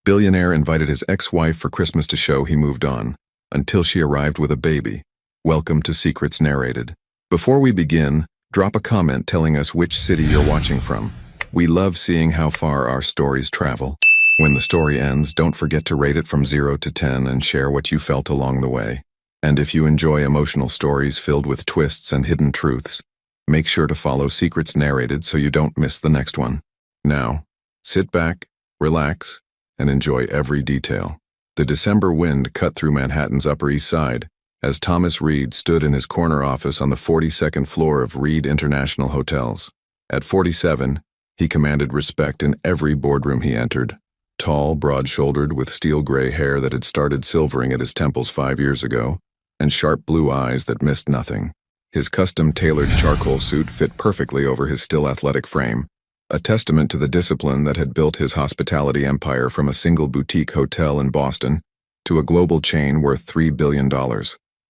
Billionaire invited his ex-wife for Christmas to show he moved on, until she arrived with a baby. Welcome to Secrets Narrated. Before we begin, drop a comment telling us which city you're watching from. We love seeing how far our stories travel. When the story ends, don't forget to rate it from 0 to 10 and share what you felt along the way. And if you enjoy emotional stories filled with twists and hidden truths, make sure to follow Secrets Narrated so you don't miss the next one. Now, sit back, relax, and enjoy every detail. The December wind cut through Manhattan's Upper East Side as Thomas Reed stood in his corner office on the 42nd floor of Reed International Hotels. At 47, he commanded respect in every boardroom he entered. Tall, broad-shouldered, with steel gray hair that had started silvering at his temples 5 years ago, and sharp blue eyes that missed nothing. His custom-tailored charcoal suit fit perfectly over his still athletic frame, a testament to the discipline that had built his hospitality empire from a single boutique hotel in Boston to a global chain worth $3 billion.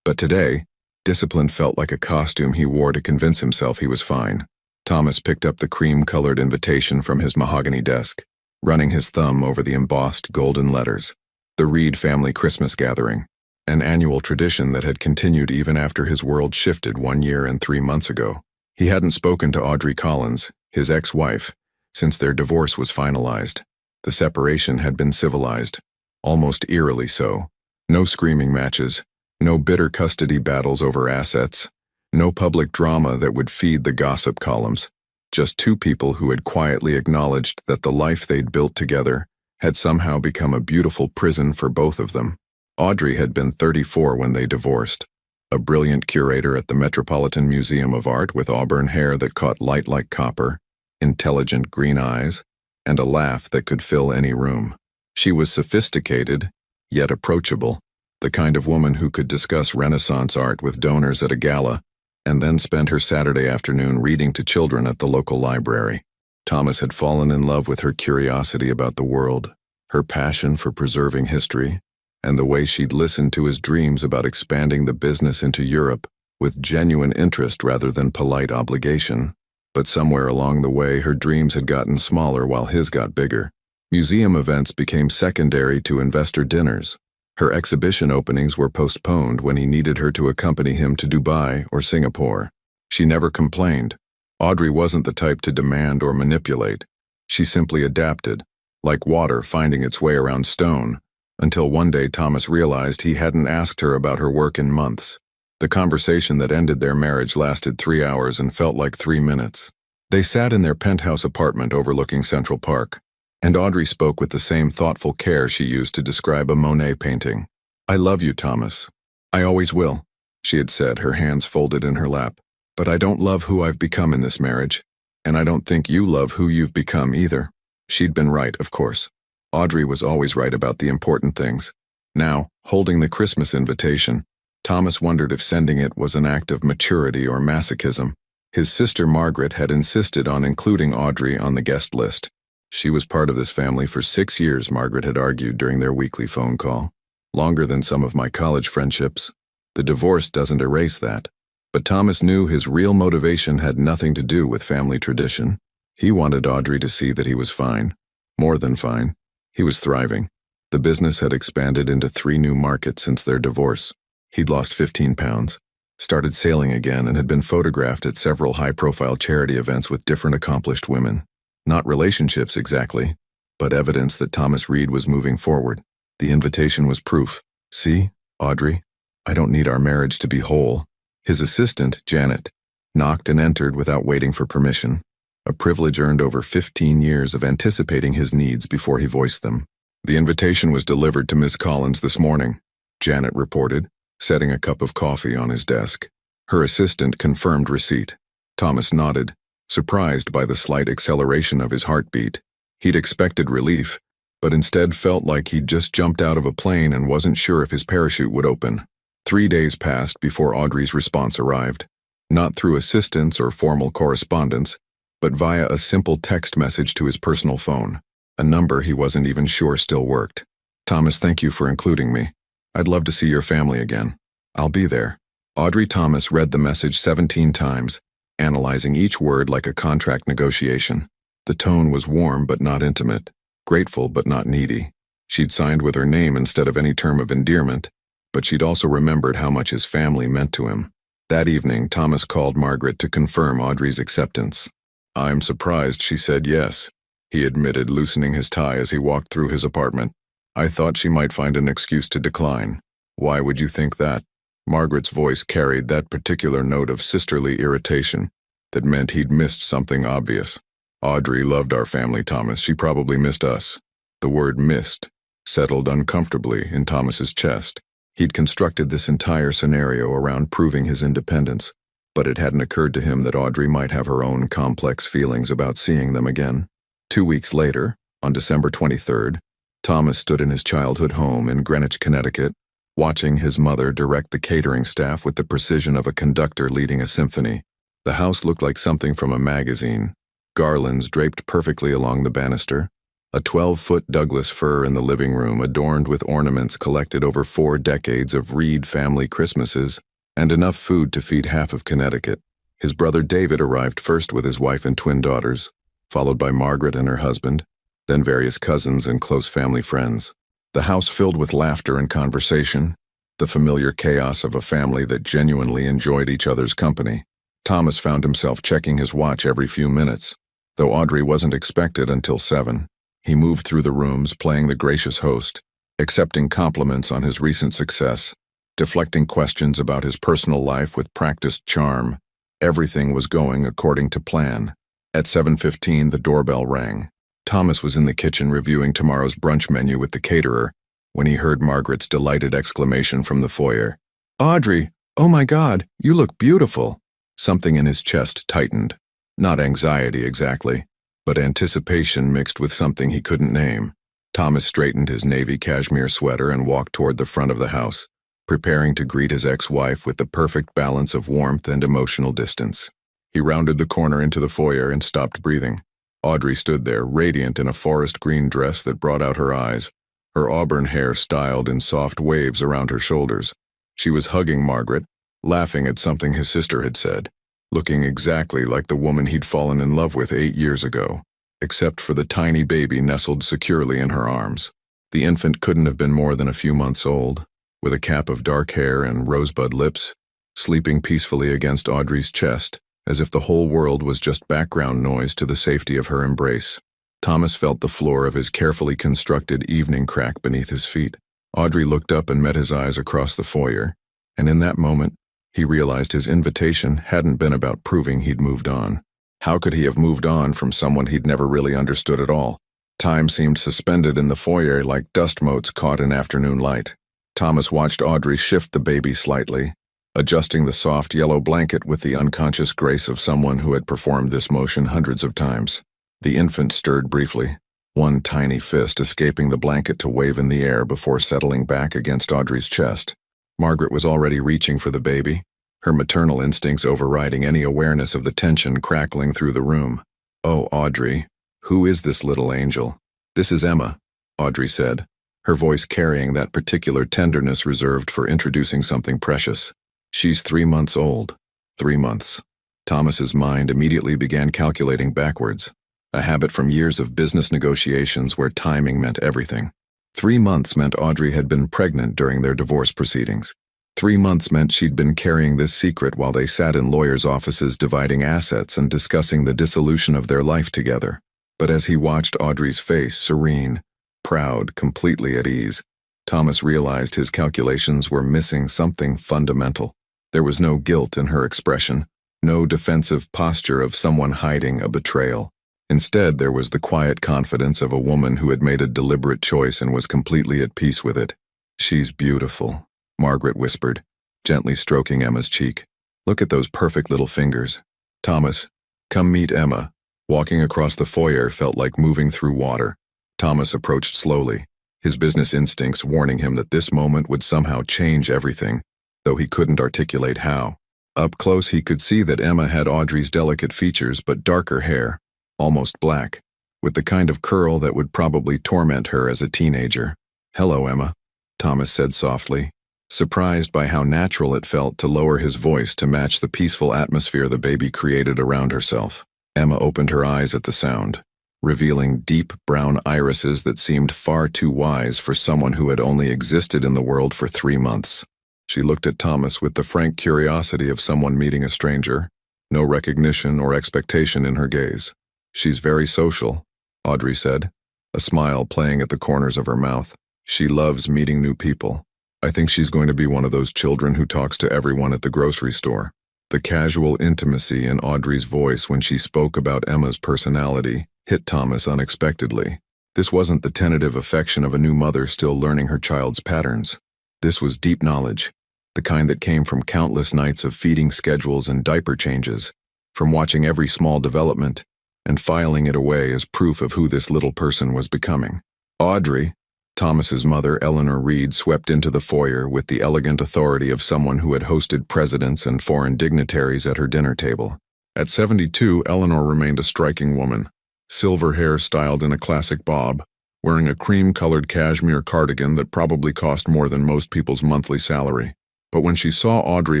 But today, discipline felt like a costume he wore to convince himself he was fine. Thomas picked up the cream-colored invitation from his mahogany desk, running his thumb over the embossed golden letters. The Reed family Christmas gathering, an annual tradition that had continued even after his world shifted 1 year and 3 months ago. He hadn't spoken to Audrey Collins, his ex-wife, since their divorce was finalized. The separation had been civilized, almost eerily so. No screaming matches, no bitter custody battles over assets, no public drama that would feed the gossip columns. Just two people who had quietly acknowledged that the life they'd built together had somehow become a beautiful prison for both of them. Audrey had been 34 when they divorced, a brilliant curator at the Metropolitan Museum of Art with auburn hair that caught light like copper, intelligent green eyes, and a laugh that could fill any room. She was sophisticated, yet approachable, the kind of woman who could discuss Renaissance art with donors at a gala and then spend her Saturday afternoon reading to children at the local library. Thomas had fallen in love with her curiosity about the world, her passion for preserving history, and the way she'd listened to his dreams about expanding the business into Europe with genuine interest rather than polite obligation. But somewhere along the way, her dreams had gotten smaller while his got bigger. Museum events became secondary to investor dinners. Her exhibition openings were postponed when he needed her to accompany him to Dubai or Singapore. She never complained. Audrey wasn't the type to demand or manipulate. She simply adapted, like water finding its way around stone, until one day Thomas realized he hadn't asked her about her work in months. The conversation that ended their marriage lasted 3 hours and felt like 3 minutes. They sat in their penthouse apartment overlooking Central Park, and Audrey spoke with the same thoughtful care she used to describe a Monet painting. "I love you, Thomas. I always will," she had said, her hands folded in her lap. "But I don't love who I've become in this marriage, and I don't think you love who you've become either." She'd been right, of course. Audrey was always right about the important things. Now, holding the Christmas invitation, Thomas wondered if sending it was an act of maturity or masochism. His sister Margaret had insisted on including Audrey on the guest list. She was part of this family for 6 years, Margaret had argued during their weekly phone call. Longer than some of my college friendships. The divorce doesn't erase that. But Thomas knew his real motivation had nothing to do with family tradition. He wanted Audrey to see that he was fine. More than fine. He was thriving. The business had expanded into 3 new markets since their divorce. He'd lost 15 pounds, started sailing again, and had been photographed at several high-profile charity events with different accomplished women. Not relationships exactly, but evidence that Thomas Reed was moving forward. The invitation was proof. "See, Audrey, I don't need our marriage to be whole." His assistant, Janet, knocked and entered without waiting for permission, a privilege earned over 15 years of anticipating his needs before he voiced them. "The invitation was delivered to Miss Collins this morning," Janet reported, setting a cup of coffee on his desk. Her assistant confirmed receipt. Thomas nodded, surprised by the slight acceleration of his heartbeat. He'd expected relief, but instead felt like he'd just jumped out of a plane and wasn't sure if his parachute would open. 3 days passed before Audrey's response arrived. Not through assistance or formal correspondence, but via a simple text message to his personal phone, a number he wasn't even sure still worked. "Thomas, thank you for including me. I'd love to see your family again. I'll be there." Audrey Thomas read the message 17 times, analyzing each word like a contract negotiation. The tone was warm but not intimate, grateful but not needy. She'd signed with her name instead of any term of endearment, but she'd also remembered how much his family meant to him. That evening, Thomas called Margaret to confirm Audrey's acceptance. "I'm surprised she said yes," he admitted, loosening his tie as he walked through his apartment. "I thought she might find an excuse to decline." "Why would you think that?" Margaret's voice carried that particular note of sisterly irritation that meant he'd missed something obvious. "Audrey loved our family, Thomas. She probably missed us." The word "missed" settled uncomfortably in Thomas's chest. He'd constructed this entire scenario around proving his independence, but it hadn't occurred to him that Audrey might have her own complex feelings about seeing them again. 2 weeks later, on December 23rd, Thomas stood in his childhood home in Greenwich, Connecticut, watching his mother direct the catering staff with the precision of a conductor leading a symphony. The house looked like something from a magazine. Garlands draped perfectly along the banister, a 12-foot Douglas fir in the living room adorned with ornaments collected over 4 decades of Reed family Christmases, and enough food to feed half of Connecticut. His brother David arrived first with his wife and twin daughters, followed by Margaret and her husband, then various cousins and close family friends. The house filled with laughter and conversation, the familiar chaos of a family that genuinely enjoyed each other's company. Thomas found himself checking his watch every few minutes, though Audrey wasn't expected until 7. He moved through the rooms, playing the gracious host, accepting compliments on his recent success, deflecting questions about his personal life with practiced charm. Everything was going according to plan. At 7:15, the doorbell rang. Thomas was in the kitchen reviewing tomorrow's brunch menu with the caterer when he heard Margaret's delighted exclamation from the foyer. "Audrey, oh my God, you look beautiful." Something in his chest tightened. Not anxiety exactly, but anticipation mixed with something he couldn't name. Thomas straightened his navy cashmere sweater and walked toward the front of the house, preparing to greet his ex-wife with the perfect balance of warmth and emotional distance. He rounded the corner into the foyer and stopped breathing. Audrey stood there, radiant in a forest green dress that brought out her eyes, her auburn hair styled in soft waves around her shoulders. She was hugging Margaret, laughing at something his sister had said, looking exactly like the woman he'd fallen in love with 8 years ago, except for the tiny baby nestled securely in her arms. The infant couldn't have been more than a few months old, with a cap of dark hair and rosebud lips, sleeping peacefully against Audrey's chest, as if the whole world was just background noise to the safety of her embrace. Thomas felt the floor of his carefully constructed evening crack beneath his feet. Audrey looked up and met his eyes across the foyer, and in that moment, he realized his invitation hadn't been about proving he'd moved on. How could he have moved on from someone he'd never really understood at all? Time seemed suspended in the foyer like dust motes caught in afternoon light. Thomas watched Audrey shift the baby slightly, adjusting the soft yellow blanket with the unconscious grace of someone who had performed this motion hundreds of times. The infant stirred briefly, one tiny fist escaping the blanket to wave in the air before settling back against Audrey's chest. Margaret was already reaching for the baby, her maternal instincts overriding any awareness of the tension crackling through the room. "Oh, Audrey, who is this little angel?" "This is Emma," Audrey said, her voice carrying that particular tenderness reserved for introducing something precious. "She's 3 months old." 3 months. Thomas's mind immediately began calculating backwards, a habit from years of business negotiations where timing meant everything. 3 months meant Audrey had been pregnant during their divorce proceedings. 3 months meant she'd been carrying this secret while they sat in lawyers' offices dividing assets and discussing the dissolution of their life together. But as he watched Audrey's face, serene, proud, completely at ease, Thomas realized his calculations were missing something fundamental. There was no guilt in her expression, no defensive posture of someone hiding a betrayal. Instead, there was the quiet confidence of a woman who had made a deliberate choice and was completely at peace with it. "She's beautiful," Margaret whispered, gently stroking Emma's cheek. "Look at those perfect little fingers." "Thomas, come meet Emma." Walking across the foyer felt like moving through water. Thomas approached slowly, his business instincts warning him that this moment would somehow change everything, though he couldn't articulate how. Up close he could see that Emma had Audrey's delicate features but darker hair, almost black, with the kind of curl that would probably torment her as a teenager. "Hello, Emma," Thomas said softly, surprised by how natural it felt to lower his voice to match the peaceful atmosphere the baby created around herself. Emma opened her eyes at the sound, revealing deep brown irises that seemed far too wise for someone who had only existed in the world for 3 months. She looked at Thomas with the frank curiosity of someone meeting a stranger, no recognition or expectation in her gaze. "She's very social," Audrey said, a smile playing at the corners of her mouth. "She loves meeting new people. I think she's going to be one of those children who talks to everyone at the grocery store." The casual intimacy in Audrey's voice when she spoke about Emma's personality hit Thomas unexpectedly. This wasn't the tentative affection of a new mother still learning her child's patterns. This was deep knowledge, the kind that came from countless nights of feeding schedules and diaper changes, from watching every small development and filing it away as proof of who this little person was becoming. Audrey, Thomas's mother, Eleanor Reed, swept into the foyer with the elegant authority of someone who had hosted presidents and foreign dignitaries at her dinner table. At 72, Eleanor remained a striking woman, silver hair styled in a classic bob, wearing a cream-colored cashmere cardigan that probably cost more than most people's monthly salary. But when she saw Audrey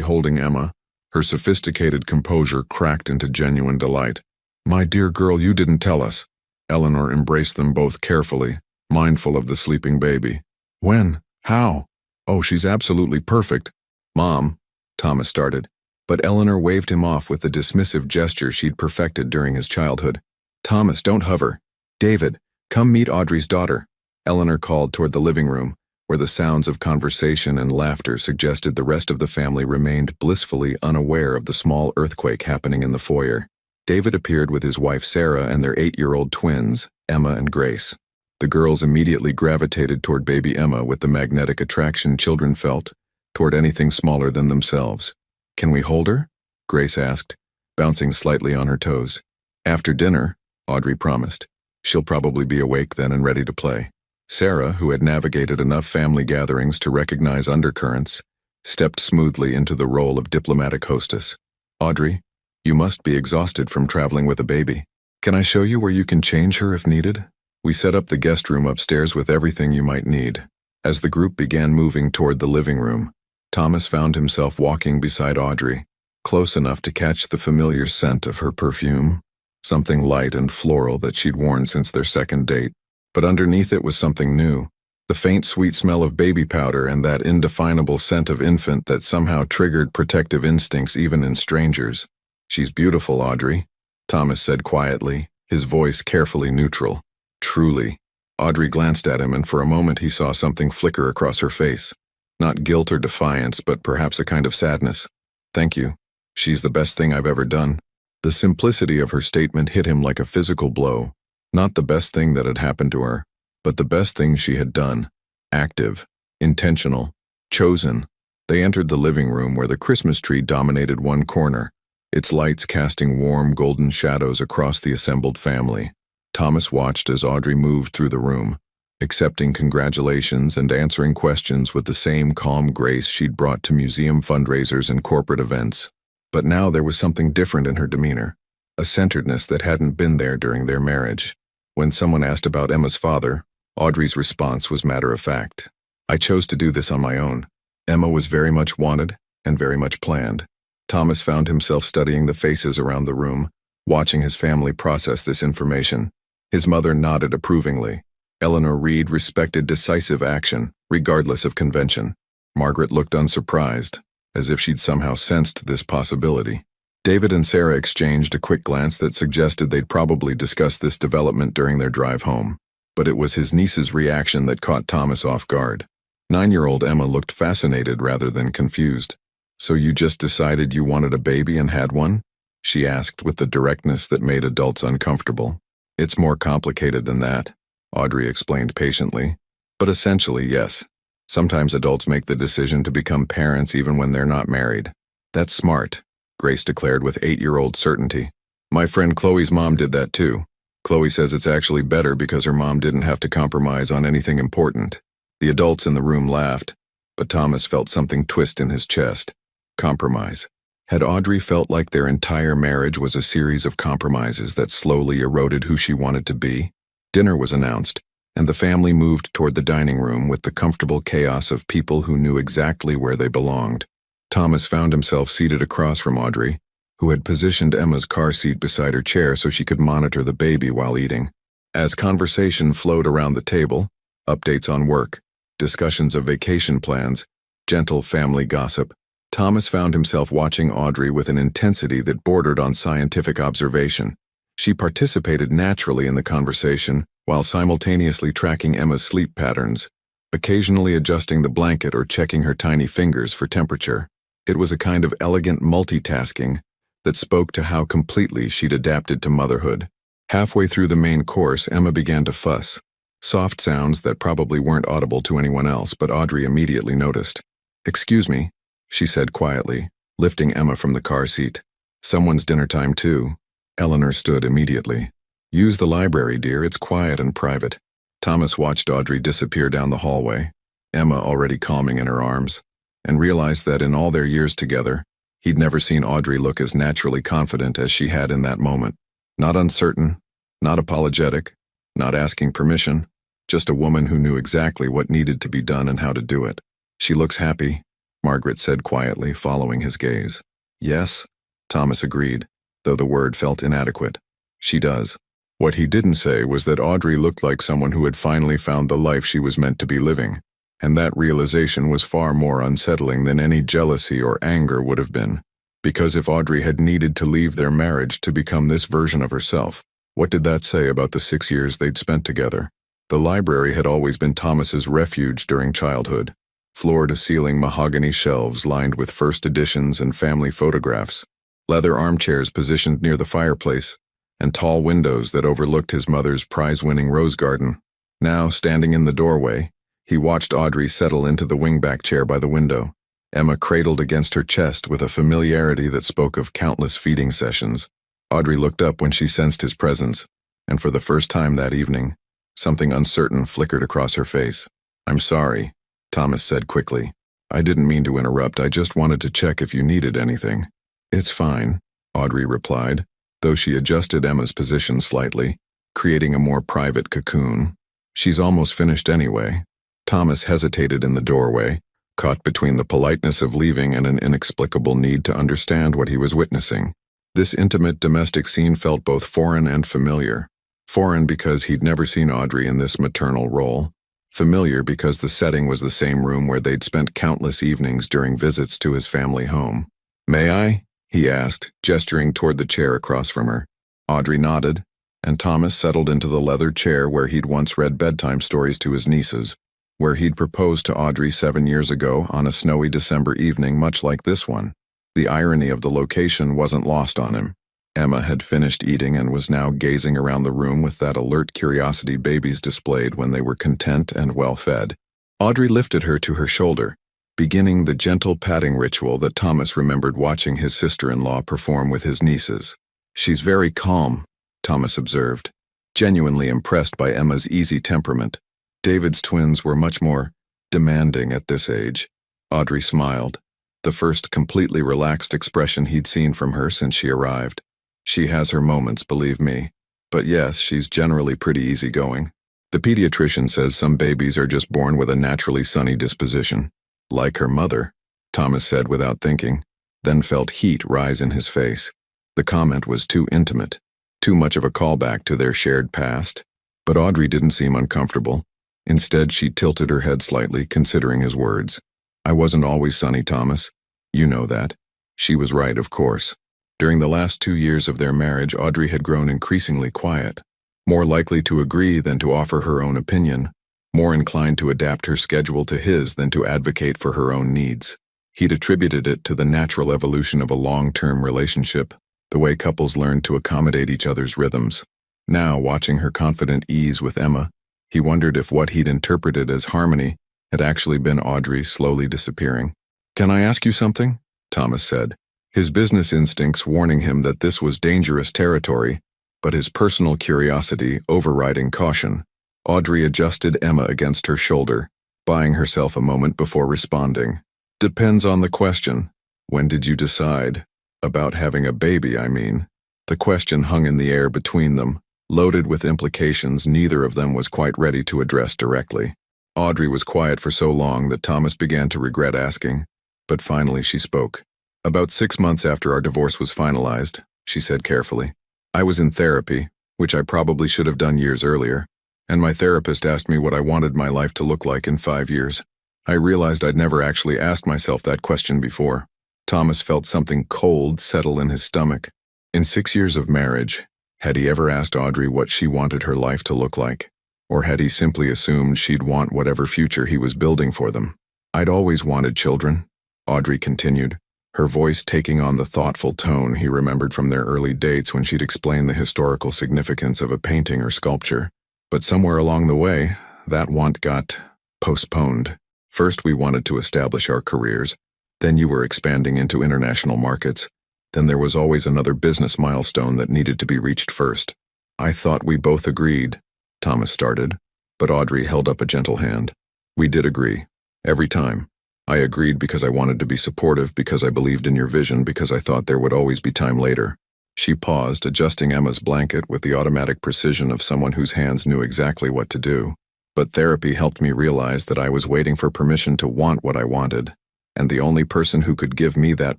holding Emma, her sophisticated composure cracked into genuine delight. "My dear girl, you didn't tell us." Eleanor embraced them both carefully, mindful of the sleeping baby. "When? How?" "Oh, she's absolutely perfect." "Mom," Thomas started, but Eleanor waved him off with the dismissive gesture she'd perfected during his childhood. "Thomas, don't hover. David, come meet Audrey's daughter," Eleanor called toward the living room, where the sounds of conversation and laughter suggested the rest of the family remained blissfully unaware of the small earthquake happening in the foyer. David appeared with his wife Sarah and their 8-year-old twins, Emma and Grace. The girls immediately gravitated toward baby Emma with the magnetic attraction children felt toward anything smaller than themselves. "Can we hold her?" Grace asked, bouncing slightly on her toes. "After dinner," Audrey promised. "She'll probably be awake then and ready to play." Sarah, who had navigated enough family gatherings to recognize undercurrents, stepped smoothly into the role of diplomatic hostess. "Audrey, you must be exhausted from traveling with a baby. Can I show you where you can change her if needed?" We set up the guest room upstairs with everything you might need. As the group began moving toward the living room, Thomas found himself walking beside Audrey, close enough to catch the familiar scent of her perfume, something light and floral that she'd worn since their second date. But underneath it was something new, the faint sweet smell of baby powder and that indefinable scent of infant that somehow triggered protective instincts even in strangers. "She's beautiful, Audrey," Thomas said quietly, his voice carefully neutral. "Truly." Audrey glanced at him, and for a moment he saw something flicker across her face. Not guilt or defiance, but perhaps a kind of sadness. "Thank you. She's the best thing I've ever done." The simplicity of her statement hit him like a physical blow. Not the best thing that had happened to her, but the best thing she had done. Active, intentional, chosen. They entered the living room where the Christmas tree dominated one corner, its lights casting warm golden shadows across the assembled family. Thomas watched as Audrey moved through the room, accepting congratulations and answering questions with the same calm grace she'd brought to museum fundraisers and corporate events. But now there was something different in her demeanor, a centeredness that hadn't been there during their marriage. When someone asked about Emma's father, Audrey's response was matter-of-fact. "I chose to do this on my own." Emma was very much wanted and very much planned. Thomas found himself studying the faces around the room, watching his family process this information. His mother nodded approvingly. Eleanor Reed respected decisive action, regardless of convention. Margaret looked unsurprised, as if she'd somehow sensed this possibility. David and Sarah exchanged a quick glance that suggested they'd probably discuss this development during their drive home. But it was his niece's reaction that caught Thomas off guard. 9-year-old Emma looked fascinated rather than confused. "So you just decided you wanted a baby and had one?" she asked with the directness that made adults uncomfortable. "It's more complicated than that," Audrey explained patiently. "But essentially, yes. Sometimes adults make the decision to become parents even when they're not married." "That's smart," Grace declared with 8-year-old certainty. "My friend Chloe's mom did that too. Chloe says it's actually better because her mom didn't have to compromise on anything important." The adults in the room laughed, but Thomas felt something twist in his chest. Compromise. Had Audrey felt like their entire marriage was a series of compromises that slowly eroded who she wanted to be? Dinner was announced, and the family moved toward the dining room with the comfortable chaos of people who knew exactly where they belonged. Thomas found himself seated across from Audrey, who had positioned Emma's car seat beside her chair so she could monitor the baby while eating. As conversation flowed around the table, updates on work, discussions of vacation plans, gentle family gossip, Thomas found himself watching Audrey with an intensity that bordered on scientific observation. She participated naturally in the conversation while simultaneously tracking Emma's sleep patterns, occasionally adjusting the blanket or checking her tiny fingers for temperature. It was a kind of elegant multitasking that spoke to how completely she'd adapted to motherhood. Halfway through the main course, Emma began to fuss. Soft sounds that probably weren't audible to anyone else, but Audrey immediately noticed. "Excuse me," she said quietly, lifting Emma from the car seat. "Someone's dinner time too." Eleanor stood immediately. "Use the library, dear, it's quiet and private." Thomas watched Audrey disappear down the hallway, Emma already calming in her arms, and realized that in all their years together, he'd never seen Audrey look as naturally confident as she had in that moment. Not uncertain, not apologetic, not asking permission, just a woman who knew exactly what needed to be done and how to do it. "She looks happy," Margaret said quietly, following his gaze. "Yes," Thomas agreed, though the word felt inadequate. "She does." What he didn't say was that Audrey looked like someone who had finally found the life she was meant to be living, and that realization was far more unsettling than any jealousy or anger would have been. Because if Audrey had needed to leave their marriage to become this version of herself, what did that say about the 6 years they'd spent together? The library had always been Thomas's refuge during childhood. Floor-to-ceiling mahogany shelves lined with first editions and family photographs, leather armchairs positioned near the fireplace, and tall windows that overlooked his mother's prize-winning rose garden. Now, standing in the doorway, he watched Audrey settle into the wingback chair by the window, Emma cradled against her chest with a familiarity that spoke of countless feeding sessions. Audrey looked up when she sensed his presence, and for the first time that evening, something uncertain flickered across her face. "I'm sorry," Thomas said quickly. "I didn't mean to interrupt, I just wanted to check if you needed anything." "It's fine," Audrey replied, though she adjusted Emma's position slightly, creating a more private cocoon. "She's almost finished anyway." Thomas hesitated in the doorway, caught between the politeness of leaving and an inexplicable need to understand what he was witnessing. This intimate domestic scene felt both foreign and familiar. Foreign because he'd never seen Audrey in this maternal role. Familiar because the setting was the same room where they'd spent countless evenings during visits to his family home. "May I?" he asked, gesturing toward the chair across from her. Audrey nodded, and Thomas settled into the leather chair where he'd once read bedtime stories to his nieces, where he'd proposed to Audrey 7 years ago on a snowy December evening much like this one. The irony of the location wasn't lost on him. Emma had finished eating and was now gazing around the room with that alert curiosity babies displayed when they were content and well-fed. Audrey lifted her to her shoulder, beginning the gentle patting ritual that Thomas remembered watching his sister-in-law perform with his nieces. "She's very calm," Thomas observed, genuinely impressed by Emma's easy temperament. David's twins were much more demanding at this age. Audrey smiled, the first completely relaxed expression he'd seen from her since she arrived. "She has her moments, believe me. But yes, she's generally pretty easygoing. The pediatrician says some babies are just born with a naturally sunny disposition." "Like her mother," Thomas said without thinking, then felt heat rise in his face. The comment was too intimate, too much of a callback to their shared past. But Audrey didn't seem uncomfortable. Instead, she tilted her head slightly, considering his words. "I wasn't always sunny, Thomas. You know that." She was right, of course. During the last 2 years of their marriage, Audrey had grown increasingly quiet, more likely to agree than to offer her own opinion, more inclined to adapt her schedule to his than to advocate for her own needs. He'd attributed it to the natural evolution of a long-term relationship, the way couples learn to accommodate each other's rhythms. Now, watching her confident ease with Emma, he wondered if what he'd interpreted as harmony had actually been Audrey slowly disappearing. "Can I ask you something?" Thomas said, his business instincts warning him that this was dangerous territory, but his personal curiosity overriding caution. Audrey adjusted Emma against her shoulder, buying herself a moment before responding. "Depends on the question. When did you decide? About having a baby, I mean." The question hung in the air between them, loaded with implications neither of them was quite ready to address directly. Audrey was quiet for so long that Thomas began to regret asking, but finally she spoke. "About 6 months after our divorce was finalized," she said carefully. "I was in therapy, which I probably should have done years earlier, and my therapist asked me what I wanted my life to look like in 5 years. I realized I'd never actually asked myself that question before. Thomas felt something cold settle in his stomach. In 6 years of marriage, had he ever asked Audrey what she wanted her life to look like? Or had he simply assumed she'd want whatever future he was building for them? I'd always wanted children, Audrey continued, her voice taking on the thoughtful tone he remembered from their early dates when she'd explained the historical significance of a painting or sculpture. But somewhere along the way, that want got postponed. First we wanted to establish our careers, then you were expanding into international markets, then there was always another business milestone that needed to be reached first. I thought we both agreed, Thomas started, but Audrey held up a gentle hand. We did agree. Every time. I agreed because I wanted to be supportive, because I believed in your vision, because I thought there would always be time later. She paused, adjusting Emma's blanket with the automatic precision of someone whose hands knew exactly what to do. But therapy helped me realize that I was waiting for permission to want what I wanted, and the only person who could give me that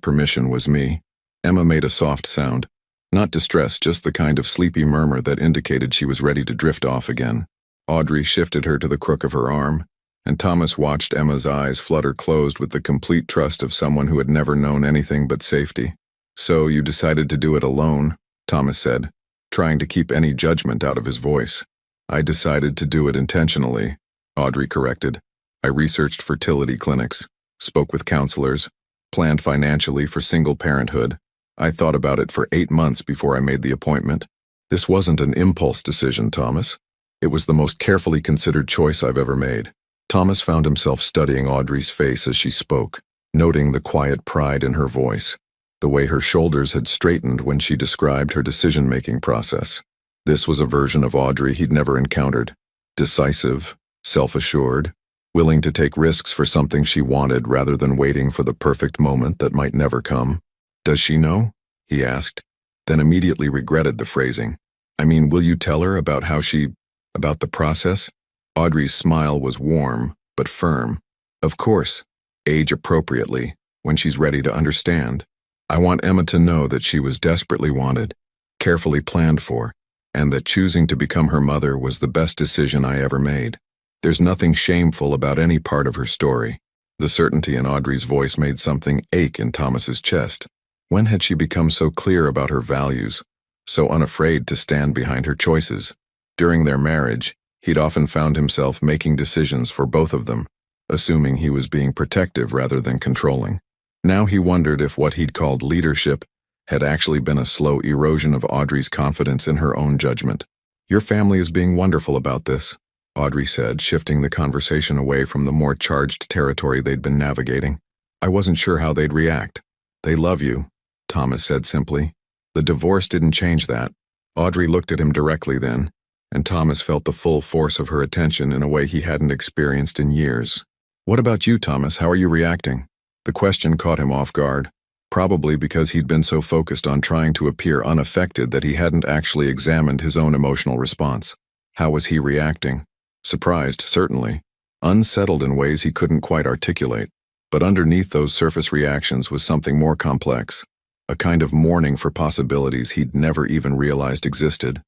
permission was me. Emma made a soft sound. Not distress, just the kind of sleepy murmur that indicated she was ready to drift off again. Audrey shifted her to the crook of her arm, and Thomas watched Emma's eyes flutter closed with the complete trust of someone who had never known anything but safety. So you decided to do it alone, Thomas said, trying to keep any judgment out of his voice. I decided to do it intentionally, Audrey corrected. I researched fertility clinics, spoke with counselors, planned financially for single parenthood. I thought about it for 8 months before I made the appointment. This wasn't an impulse decision, Thomas. It was the most carefully considered choice I've ever made. Thomas found himself studying Audrey's face as she spoke, noting the quiet pride in her voice, the way her shoulders had straightened when she described her decision-making process. This was a version of Audrey he'd never encountered. Decisive, self-assured, willing to take risks for something she wanted rather than waiting for the perfect moment that might never come. Does she know? He asked, then immediately regretted the phrasing. I mean, will you tell her about about the process? Audrey's smile was warm, but firm. Of course, age appropriately, when she's ready to understand. I want Emma to know that she was desperately wanted, carefully planned for, and that choosing to become her mother was the best decision I ever made. There's nothing shameful about any part of her story. The certainty in Audrey's voice made something ache in Thomas's chest. When had she become so clear about her values, so unafraid to stand behind her choices? During their marriage, he'd often found himself making decisions for both of them, assuming he was being protective rather than controlling. Now he wondered if what he'd called leadership had actually been a slow erosion of Audrey's confidence in her own judgment. Your family is being wonderful about this, Audrey said, shifting the conversation away from the more charged territory they'd been navigating. I wasn't sure how they'd react. They love you, Thomas said simply. The divorce didn't change that. Audrey looked at him directly then, and Thomas felt the full force of her attention in a way he hadn't experienced in years. What about you, Thomas? How are you reacting? The question caught him off guard, probably because he'd been so focused on trying to appear unaffected that he hadn't actually examined his own emotional response. How was he reacting? Surprised, certainly. Unsettled in ways he couldn't quite articulate. But underneath those surface reactions was something more complex, a kind of mourning for possibilities he'd never even realized existed.